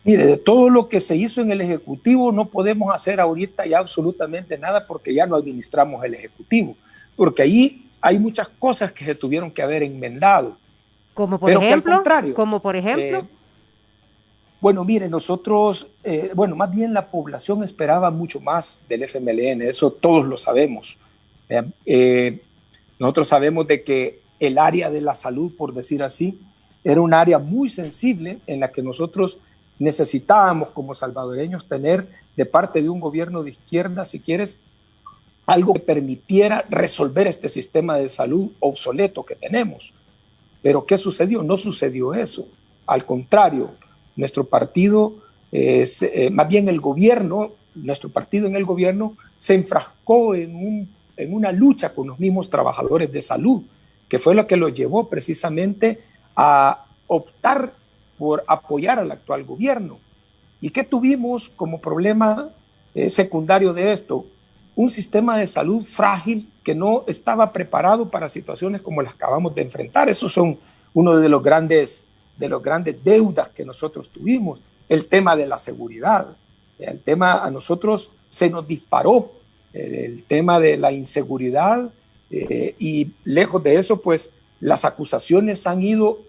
Mire, de todo lo que se hizo en el Ejecutivo no podemos hacer ahorita ya absolutamente nada porque ya no administramos el Ejecutivo, porque ahí hay muchas cosas que se tuvieron que haber enmendado. Como por ejemplo. Bueno, mire, nosotros, más bien la población esperaba mucho más del FMLN, eso todos lo sabemos. Nosotros sabemos de que el área de la salud, por decir así, era un área muy sensible en la que nosotros necesitábamos como salvadoreños tener de parte de un gobierno de izquierda, si quieres, algo que permitiera resolver este sistema de salud obsoleto que tenemos. Pero ¿qué sucedió? No sucedió eso. Al contrario, nuestro partido, más bien el gobierno, nuestro partido en el gobierno se enfrascó en una lucha con los mismos trabajadores de salud, que fue lo que los llevó precisamente a optar por apoyar al actual gobierno. ¿Y qué tuvimos como problema secundario de esto? Un sistema de salud frágil que no estaba preparado para situaciones como las que acabamos de enfrentar. Esos son uno de los grandes deudas que nosotros tuvimos. El tema de la seguridad. El tema a nosotros se nos disparó. El tema de la inseguridad y lejos de eso, pues las acusaciones han ido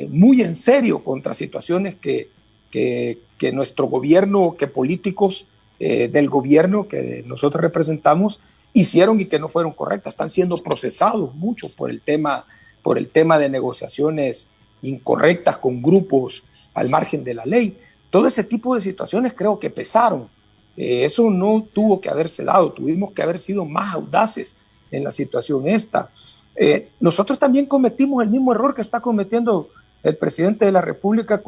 muy en serio contra situaciones que nuestro gobierno, que políticos del gobierno que nosotros representamos hicieron y que no fueron correctas. Están siendo procesados muchos por el tema de negociaciones incorrectas con grupos al margen de la ley. Todo ese tipo de situaciones creo que pesaron. Eso no tuvo que haberse dado. Tuvimos que haber sido más audaces en la situación esta. Nosotros también cometimos el mismo error que está cometiendo el presidente de la República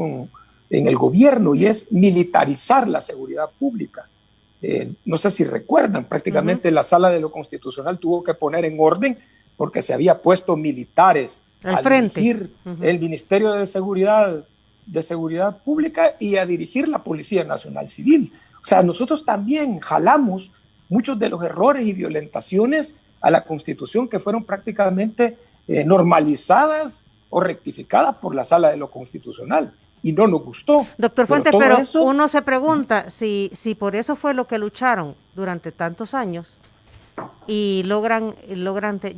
en el gobierno, y es militarizar la seguridad pública. No sé si recuerdan, prácticamente la Sala de lo Constitucional tuvo que poner en orden porque se había puesto militares a dirigir el Ministerio de Seguridad Pública y a dirigir la Policía Nacional Civil. O sea, nosotros también jalamos muchos de los errores y violentaciones a la Constitución que fueron prácticamente normalizadas o rectificadas por la Sala de lo Constitucional, y no nos gustó. Doctor Fuentes, pero uno se pregunta si por eso fue lo que lucharon durante tantos años y logran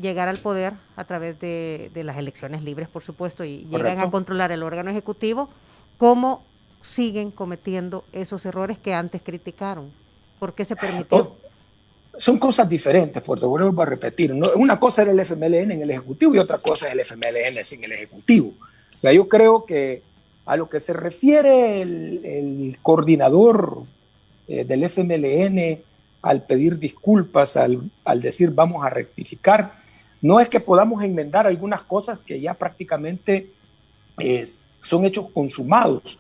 llegar al poder a través de las elecciones libres, por supuesto, y llegan a controlar el órgano ejecutivo. ¿Cómo siguen cometiendo esos errores que antes criticaron? ¿Por qué se permitió? Son cosas diferentes, porque vuelvo a repetir. Una cosa era el FMLN en el Ejecutivo y otra cosa es el FMLN sin el Ejecutivo. O sea, yo creo que a lo que se refiere el coordinador del FMLN al pedir disculpas, al decir vamos a rectificar, no es que podamos enmendar algunas cosas que ya prácticamente son hechos consumados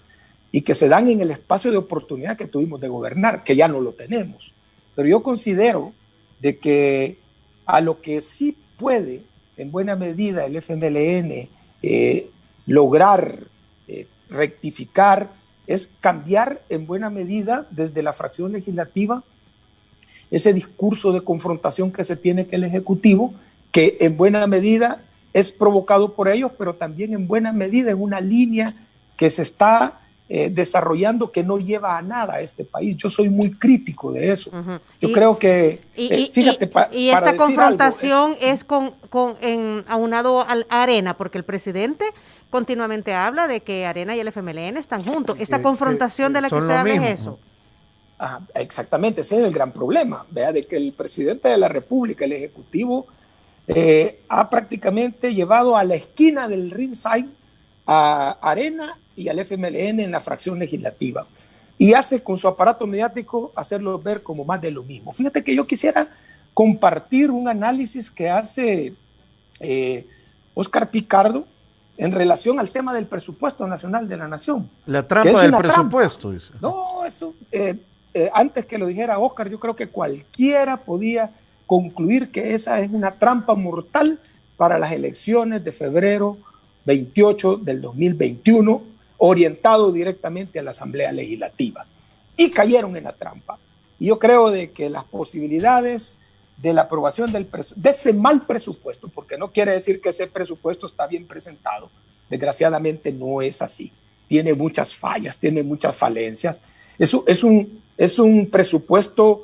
y que se dan en el espacio de oportunidad que tuvimos de gobernar, que ya no lo tenemos. Pero yo considero de que a lo que sí puede, en buena medida, el FMLN lograr rectificar es cambiar en buena medida desde la fracción legislativa ese discurso de confrontación que se tiene que el Ejecutivo, que en buena medida es provocado por ellos, pero también en buena medida en una línea que se está desarrollando que no lleva a nada a este país. Yo soy muy crítico de eso. Yo creo que, fíjate, y esta confrontación es aunado a Arena, porque el presidente continuamente habla de que Arena y el FMLN están juntos. Esta confrontación de la que usted habla es eso. Exactamente, ese es el gran problema, ¿vea? De que el presidente de la República, el Ejecutivo, ha prácticamente llevado a la esquina del ringside a Arena y al FMLN en la fracción legislativa. Y hace con su aparato mediático hacerlo ver como más de lo mismo. Fíjate que yo quisiera compartir un análisis que hace Oscar Picardo en relación al tema del presupuesto nacional de la nación. La trampa del presupuesto. Dice. No, eso, antes que lo dijera Oscar, yo creo que cualquiera podía concluir que esa es una trampa mortal para las elecciones de febrero 28 del 2021, orientado directamente a la Asamblea Legislativa. Y cayeron en la trampa. Y yo creo de que las posibilidades de la aprobación de ese mal presupuesto, porque no quiere decir que ese presupuesto está bien presentado, desgraciadamente no es así. Tiene muchas fallas, tiene muchas falencias. Eso es un presupuesto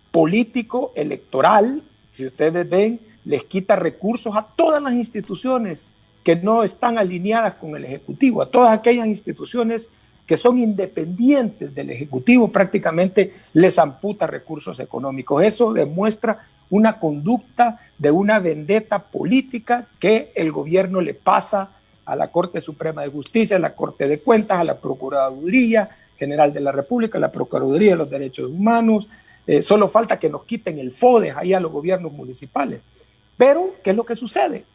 político, electoral. Si ustedes ven, les quita recursos a todas las instituciones que no están alineadas con el Ejecutivo, a todas aquellas instituciones que son independientes del Ejecutivo, prácticamente les amputa recursos económicos. Eso demuestra una conducta de una vendetta política que el gobierno le pasa a la Corte Suprema de Justicia, a la Corte de Cuentas, a la Procuraduría General de la República, a la Procuraduría de los Derechos Humanos. Solo falta que nos quiten el FODES ahí a los gobiernos municipales. Pero, ¿qué es lo que sucede?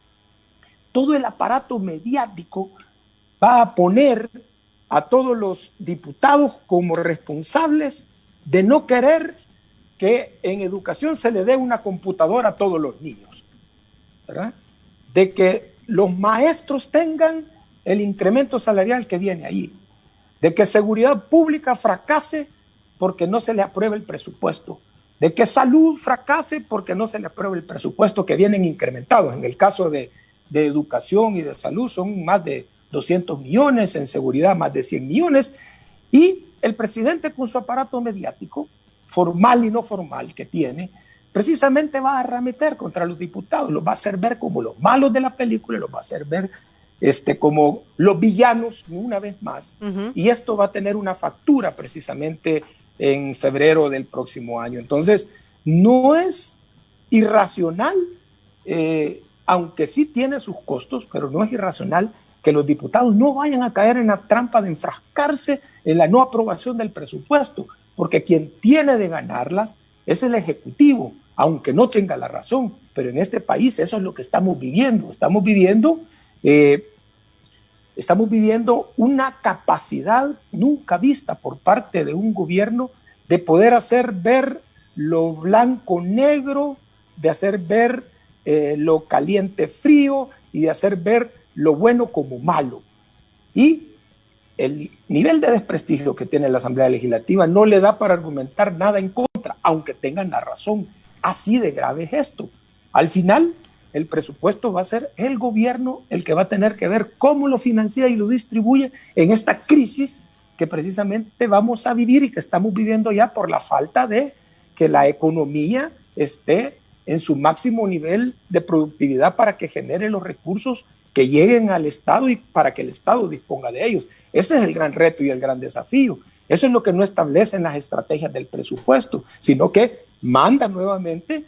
Todo el aparato mediático va a poner a todos los diputados como responsables de no querer que en educación se le dé una computadora a todos los niños, ¿verdad? De que los maestros tengan el incremento salarial que viene ahí, de que seguridad pública fracase porque no se le apruebe el presupuesto, de que salud fracase porque no se le apruebe el presupuesto que vienen incrementados. En el caso de educación y de salud son más de 200 millones, en seguridad más de 100 millones, y el presidente con su aparato mediático, formal y no formal que tiene, precisamente va a arremeter contra los diputados, los va a hacer ver como los malos de la película, los va a hacer ver como los villanos una vez más, y esto va a tener una factura precisamente en febrero del próximo año. Entonces, no es irracional, aunque sí tiene sus costos, pero no es irracional que los diputados no vayan a caer en la trampa de enfrascarse en la no aprobación del presupuesto, porque quien tiene de ganarlas es el Ejecutivo, aunque no tenga la razón. Pero en este país eso es lo que estamos viviendo. Estamos viviendo una capacidad nunca vista por parte de un gobierno de poder hacer ver lo blanco negro, de hacer ver lo caliente frío y de hacer ver lo bueno como malo. Y el nivel de desprestigio que tiene la Asamblea Legislativa no le da para argumentar nada en contra, aunque tengan la razón. Así de grave es esto. Al final, el presupuesto va a ser el gobierno el que va a tener que ver cómo lo financia y lo distribuye en esta crisis que precisamente vamos a vivir y que estamos viviendo ya por la falta de que la economía esté en su máximo nivel de productividad para que genere los recursos que lleguen al Estado y para que el Estado disponga de ellos. Ese es el gran reto y el gran desafío. Eso es lo que no establecen las estrategias del presupuesto, sino que manda nuevamente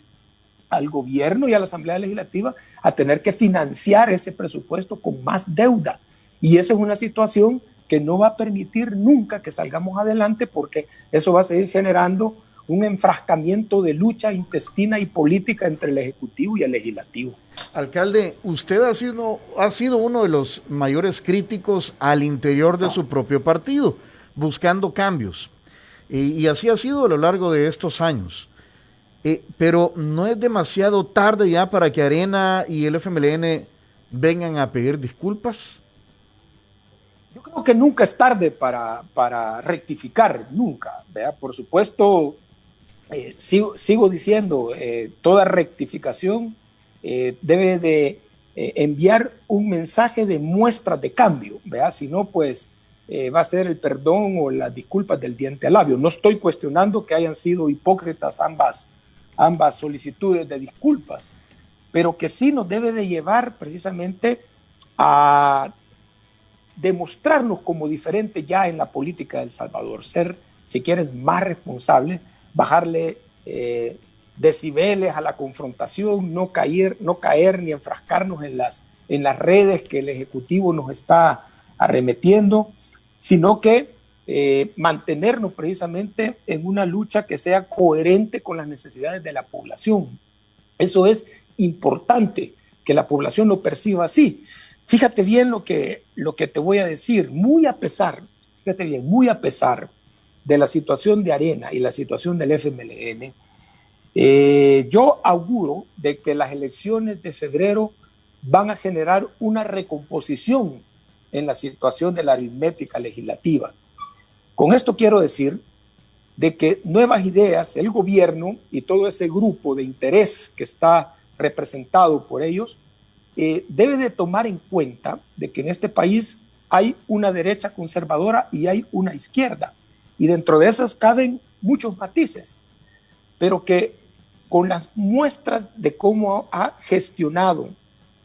al gobierno y a la Asamblea Legislativa a tener que financiar ese presupuesto con más deuda. Y esa es una situación que no va a permitir nunca que salgamos adelante, porque eso va a seguir generando un enfrascamiento de lucha intestina y política entre el Ejecutivo y el Legislativo. Alcalde, usted ha sido uno de los mayores críticos al interior de su propio partido, buscando cambios. Y así ha sido a lo largo de estos años. Pero ¿no es demasiado tarde ya para que Arena y el FMLN vengan a pedir disculpas? Yo creo que nunca es tarde para rectificar, nunca, ¿verdad? Por supuesto, sigo diciendo, toda rectificación debe de enviar un mensaje de muestras de cambio, ¿verdad? Si no, pues va a ser el perdón o las disculpas del diente al labio. No estoy cuestionando que hayan sido hipócritas ambas solicitudes de disculpas, pero que sí nos debe de llevar precisamente a demostrarnos como diferentes ya en la política de El Salvador, ser, si quieres, más responsables, bajarle decibeles a la confrontación, no caer ni enfrascarnos en las redes que el Ejecutivo nos está arremetiendo, sino que mantenernos precisamente en una lucha que sea coherente con las necesidades de la población. Eso es importante, que la población lo perciba así. Fíjate bien lo que te voy a decir, muy a pesar de la situación de Arena y la situación del FMLN, yo auguro de que las elecciones de febrero van a generar una recomposición en la situación de la aritmética legislativa. Con esto quiero decir de que Nuevas Ideas, el gobierno y todo ese grupo de interés que está representado por ellos, debe de tomar en cuenta de que en este país hay una derecha conservadora y hay una izquierda, y dentro de esas caben muchos matices, pero que con las muestras de cómo ha gestionado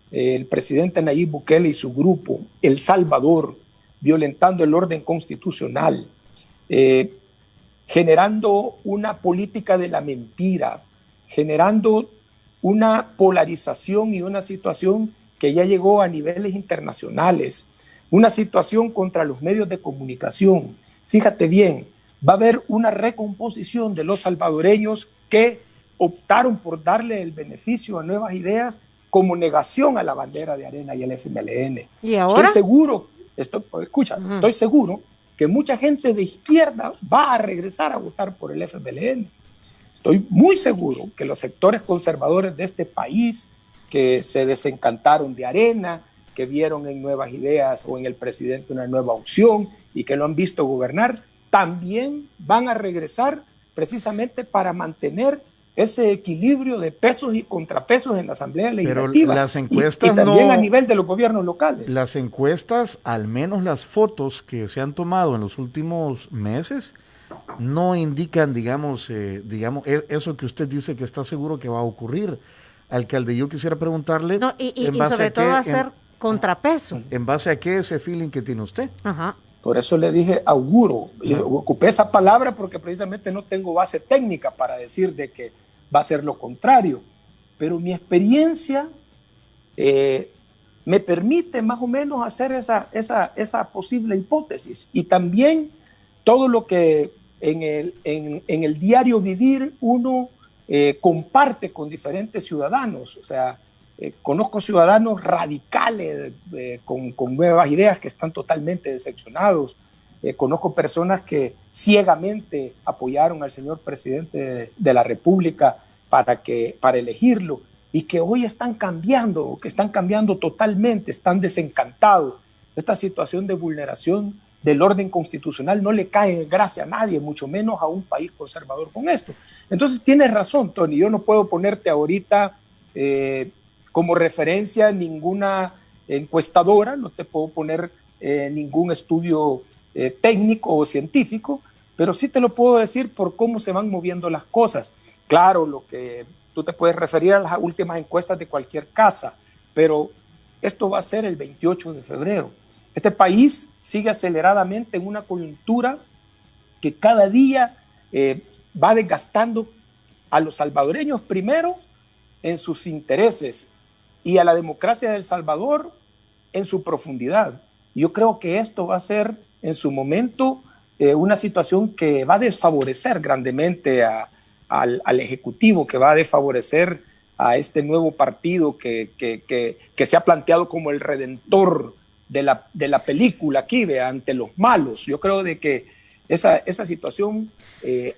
el presidente Nayib Bukele y su grupo El Salvador, violentando el orden constitucional, generando una política de la mentira, generando una polarización y una situación que ya llegó a niveles internacionales, una situación contra los medios de comunicación. Fíjate bien, va a haber una recomposición de los salvadoreños que optaron por darle el beneficio a Nuevas Ideas como negación a la bandera de Arena y el FMLN. ¿Y ahora? Estoy seguro que mucha gente de izquierda va a regresar a votar por el FMLN. Estoy muy seguro que los sectores conservadores de este país, que se desencantaron de Arena, que vieron en Nuevas Ideas o en el presidente una nueva opción y que lo han visto gobernar, también van a regresar precisamente para mantener ese equilibrio de pesos y contrapesos en la Asamblea Legislativa. Pero las encuestas y también a nivel de los gobiernos locales. Las encuestas, al menos las fotos que se han tomado en los últimos meses, no indican, digamos, eso que usted dice que está seguro que va a ocurrir. Alcalde, yo quisiera preguntarle... No, y sobre todo va a ser contrapeso. ¿En base a qué ese feeling que tiene usted? Ajá. Por eso le dije auguro, y ocupé esa palabra porque precisamente no tengo base técnica para decir de que va a ser lo contrario, pero mi experiencia me permite más o menos hacer esa posible hipótesis, y también todo lo que en el diario vivir uno comparte con diferentes ciudadanos. O sea, conozco ciudadanos radicales con Nuevas Ideas que están totalmente decepcionados. Conozco personas que ciegamente apoyaron al señor presidente de la República para elegirlo, y que hoy están cambiando totalmente, están desencantados. Esta situación de vulneración del orden constitucional no le cae en gracia a nadie, mucho menos a un país conservador con esto. Entonces tienes razón, Tony, yo no puedo ponerte ahorita como referencia ninguna encuestadora, no te puedo poner ningún estudio técnico o científico, pero sí te lo puedo decir por cómo se van moviendo las cosas. Claro, lo que tú te puedes referir a las últimas encuestas de cualquier casa, pero esto va a ser el 28 de febrero. Este país sigue aceleradamente en una coyuntura que cada día va desgastando a los salvadoreños primero en sus intereses y a la democracia de El Salvador en su profundidad. Yo creo que esto va a ser en su momento una situación que va a desfavorecer grandemente al Ejecutivo, que va a desfavorecer a este nuevo partido que se ha planteado como el redentor de la película aquí, ante los malos. Yo creo de que esa situación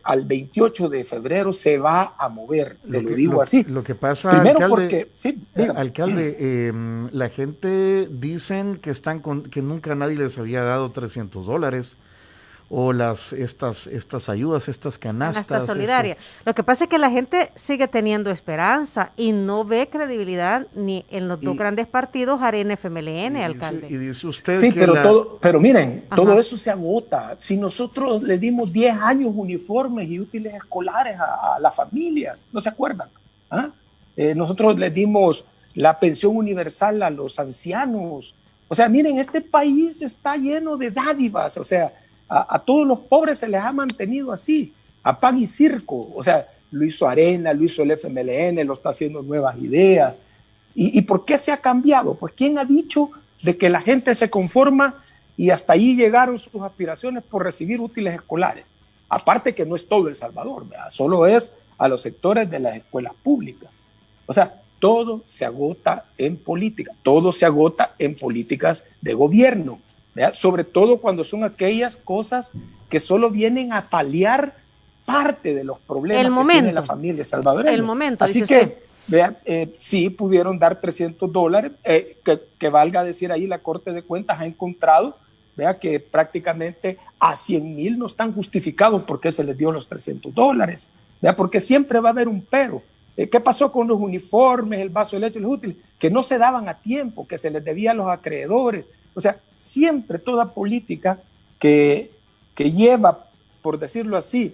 al 28 de febrero se va a mover, lo digo así. Lo que pasa, primero, alcalde, porque, sí, alcalde, la gente dicen que nunca nadie les había dado $300 o estas ayudas, estas canastas solidarias. Lo que pasa es que la gente sigue teniendo esperanza y no ve credibilidad ni en los dos grandes partidos, Arena y FMLN, alcalde. Y dice usted sí, que pero miren, todo eso se agota. Si nosotros le dimos 10 años uniformes y útiles escolares a las familias, ¿no se acuerdan? Nosotros les dimos la pensión universal a los ancianos. O sea, miren, este país está lleno de dádivas. O sea, a todos los pobres se les ha mantenido así. a pan y circo. O sea, lo hizo Arena, lo hizo el FMLN, lo está haciendo Nuevas Ideas. ¿Y por qué se ha cambiado? Pues ¿quién ha dicho de que la gente se conforma y hasta ahí llegaron sus aspiraciones por recibir útiles escolares? Aparte que no es todo El Salvador, ¿verdad? Solo es a los sectores de las escuelas públicas. O sea, todo se agota en política, todo se agota en políticas de gobierno, ¿verdad? Sobre todo cuando son aquellas cosas que solo vienen a paliar parte de los problemas que tiene la familia salvadoreña. El momento, así que vean, sí pudieron dar $300, que valga decir ahí la Corte de Cuentas ha encontrado, vea, que prácticamente a 100,000 no están justificados porque se les dio los $300, vea, porque siempre va a haber un pero. ¿Qué pasó con los uniformes, el vaso de leche y los útiles? Que no se daban a tiempo, que se les debía a los acreedores. O sea, siempre toda política que lleva, por decirlo así,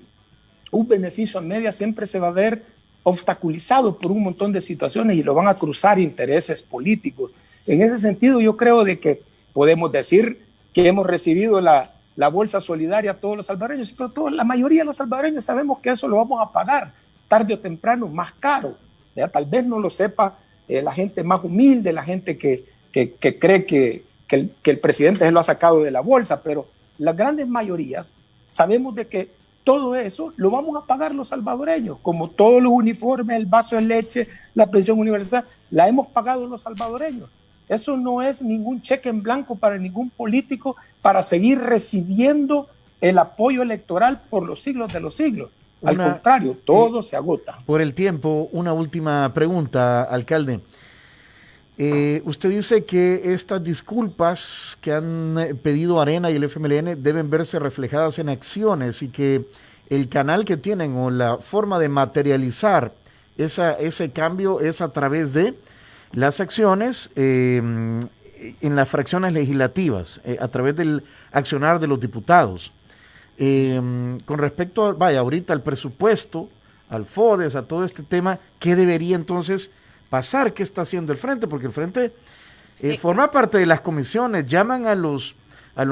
un beneficio a media siempre se va a ver obstaculizado por un montón de situaciones y lo van a cruzar intereses políticos. En ese sentido, yo creo de que podemos decir que hemos recibido la bolsa solidaria a todos los salvadoreños, pero la mayoría de los salvadoreños sabemos que eso lo vamos a pagar tarde o temprano más caro. ¿Ya? Tal vez no lo sepa la gente más humilde, la gente que cree que el presidente se lo ha sacado de la bolsa, pero las grandes mayorías sabemos de que todo eso lo vamos a pagar los salvadoreños, como todos los uniformes, el vaso de leche, la pensión universal, la hemos pagado los salvadoreños. Eso no es ningún cheque en blanco para ningún político para seguir recibiendo el apoyo electoral por los siglos de los siglos. Al contrario, todo se agota. Por el tiempo, una última pregunta, alcalde. Usted dice que estas disculpas que han pedido Arena y el FMLN deben verse reflejadas en acciones y que el canal que tienen o la forma de materializar ese cambio es a través de las acciones en las fracciones legislativas, a través del accionar de los diputados. Con respecto, ahorita al presupuesto, al FODES, a todo este tema, ¿qué debería entonces pasar? ¿Qué está haciendo el Frente? Porque el Frente forma parte de las comisiones, llaman a los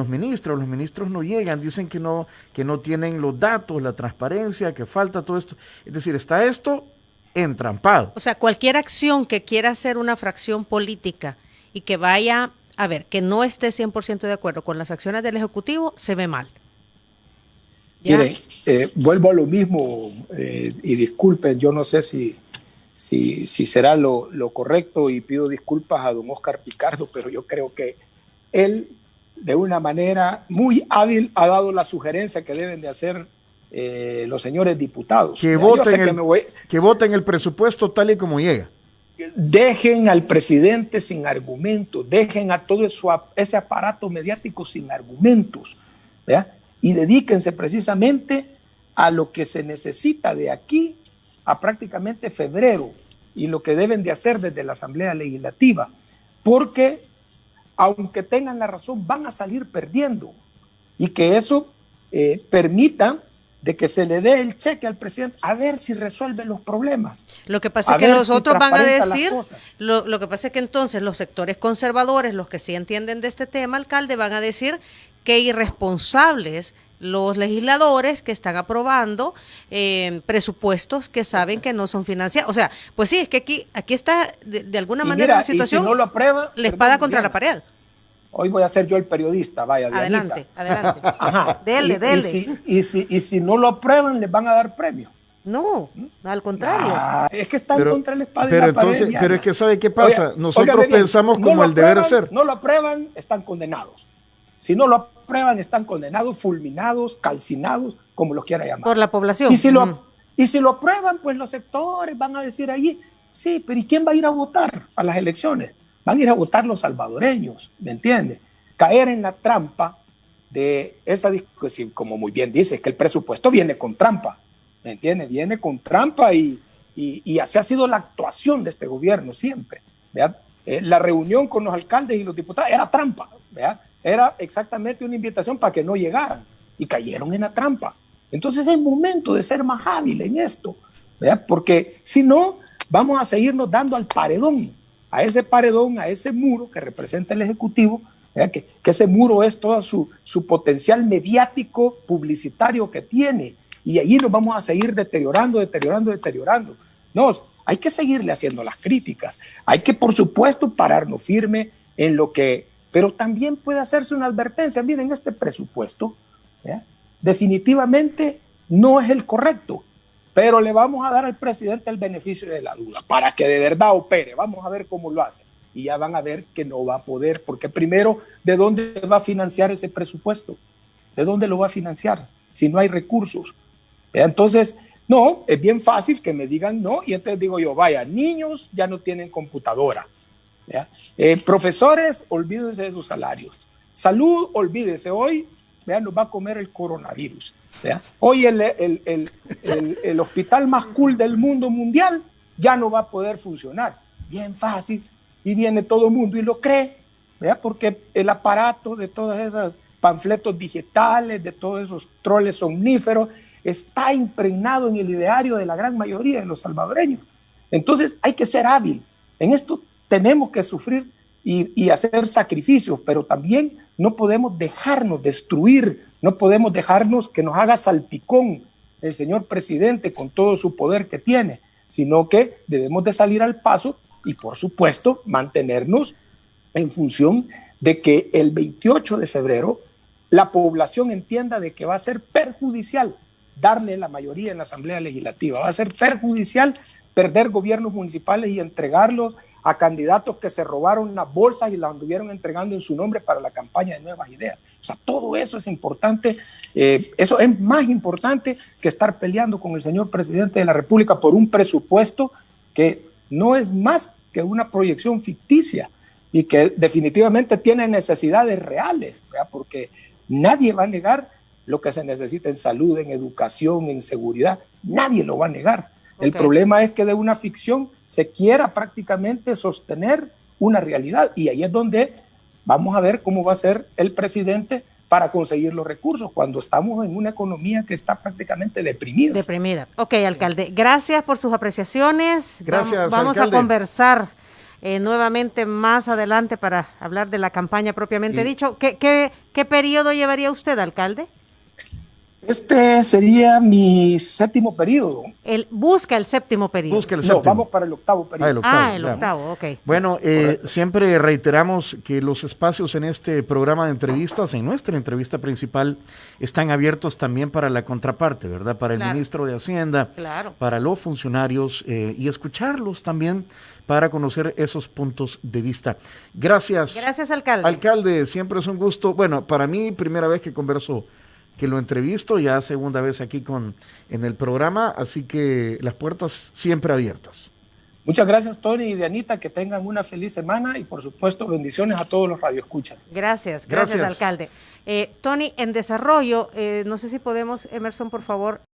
ministros no llegan, dicen que no tienen los datos, la transparencia, que falta todo esto. Es decir, está esto entrampado. O sea, cualquier acción que quiera hacer una fracción política y que vaya, a ver, que no esté 100% de acuerdo con las acciones del Ejecutivo, se ve mal. Miren, vuelvo a lo mismo y disculpen, yo no sé si será lo correcto y pido disculpas a don Oscar Picardo, pero yo creo que él de una manera muy hábil ha dado la sugerencia que deben de hacer los señores diputados. Que voten el presupuesto tal y como llega. Dejen al presidente sin argumentos, dejen a todo ese aparato mediático sin argumentos, ¿verdad? Y dedíquense precisamente a lo que se necesita de aquí a prácticamente febrero y lo que deben de hacer desde la Asamblea Legislativa, porque aunque tengan la razón van a salir perdiendo y que eso permita de que se le dé el cheque al presidente a ver si resuelve los problemas. Lo que pasa es que los otros van a decir, lo que pasa es que entonces los sectores conservadores, los que sí entienden de este tema, alcalde, van a decir que irresponsables los legisladores que están aprobando presupuestos que saben que no son financiados. O sea, pues sí, es que aquí está de alguna manera la situación, y si no lo aprueba, la espada contra la pared. Hoy voy a ser yo el periodista, vaya. Adelante, adelante. Ajá. Dele. Y si no lo aprueban, les van a dar premio. No, al contrario. Es que están contra la espada y la pared. Pero es que ¿sabe qué pasa? Nosotros pensamos como el deber ser. No lo aprueban, están condenados. Si no lo aprueban, están condenados, fulminados, calcinados, como los quiera llamar. Por la población. Y si lo aprueban, pues los sectores van a decir allí, sí, pero ¿y quién va a ir a votar a las elecciones? Van a ir a votar los salvadoreños, ¿me entiendes? Caer en la trampa de esa discusión, como muy bien dice, que el presupuesto viene con trampa, ¿me entiendes? Viene con trampa y así ha sido la actuación de este gobierno siempre, ¿verdad? La reunión con los alcaldes y los diputados era trampa, ¿verdad? Era exactamente una invitación para que no llegaran y cayeron en la trampa. Entonces es momento de ser más hábil en esto, ¿verdad? Porque si no, vamos a seguirnos dando al paredón, a ese muro que representa el Ejecutivo, ¿verdad? Que ese muro es todo su potencial mediático, publicitario que tiene y allí nos vamos a seguir deteriorando. No, hay que seguirle haciendo las críticas. Hay que, por supuesto, pararnos firme en lo que... Pero también puede hacerse una advertencia. Miren, este presupuesto, ¿ya?, definitivamente no es el correcto, pero le vamos a dar al presidente el beneficio de la duda para que de verdad opere. Vamos a ver cómo lo hace. Y ya van a ver que no va a poder, porque primero, ¿de dónde va a financiar ese presupuesto? ¿De dónde lo va a financiar si no hay recursos? Entonces, no, es bien fácil que me digan no, y entonces digo yo, vaya, niños ya no tienen computadora, ¿ya? Profesores, olvídense de sus salarios. Salud, olvídese, hoy, vean, nos va a comer el coronavirus, ¿ya? Hoy el hospital más cool del mundo mundial ya no va a poder funcionar. Bien fácil, y viene todo el mundo y lo cree, ¿ya? Porque el aparato de todas esas panfletos digitales, de todos esos troles somníferos, está impregnado en el ideario de la gran mayoría de los salvadoreños. Entonces hay que ser hábil. En esto tenemos que sufrir y hacer sacrificios, pero también no podemos dejarnos destruir, no podemos dejarnos que nos haga salpicón el señor presidente con todo su poder que tiene, sino que debemos de salir al paso y, por supuesto, mantenernos en función de que el 28 de febrero la población entienda de que va a ser perjudicial darle la mayoría en la Asamblea Legislativa, va a ser perjudicial perder gobiernos municipales y entregarlos a candidatos que se robaron las bolsas y las anduvieron entregando en su nombre para la campaña de Nuevas Ideas. O sea, todo eso es importante, eso es más importante que estar peleando con el señor presidente de la República por un presupuesto que no es más que una proyección ficticia y que definitivamente tiene necesidades reales, ¿verdad? Porque nadie va a negar lo que se necesita en salud, en educación, en seguridad, nadie lo va a negar. El problema es que de una ficción se quiera prácticamente sostener una realidad, y ahí es donde vamos a ver cómo va a ser el presidente para conseguir los recursos cuando estamos en una economía que está prácticamente deprimida. Deprimida. Ok, alcalde, gracias por sus apreciaciones. Gracias, vamos alcalde. a conversar nuevamente más adelante para hablar de la campaña propiamente dicho. ¿Qué periodo llevaría usted, alcalde? Este sería mi 7º periodo. Busca el 7º periodo. Busca el séptimo. No, vamos para el 8º periodo. El octavo, ok. Bueno, siempre reiteramos que los espacios en este programa de entrevistas, en nuestra entrevista principal, están abiertos también para la contraparte, ¿verdad? Para el ministro de Hacienda, para los funcionarios y escucharlos también para conocer esos puntos de vista. Gracias. Gracias, alcalde. Alcalde, siempre es un gusto. Bueno, para mí, primera vez que converso, que lo entrevisto, ya segunda vez aquí en el programa, así que las puertas siempre abiertas. Muchas gracias, Tony y Dianita, que tengan una feliz semana y, por supuesto, bendiciones a todos los radioescuchas. Gracias, alcalde. Tony, en desarrollo, no sé si podemos, Emerson, por favor,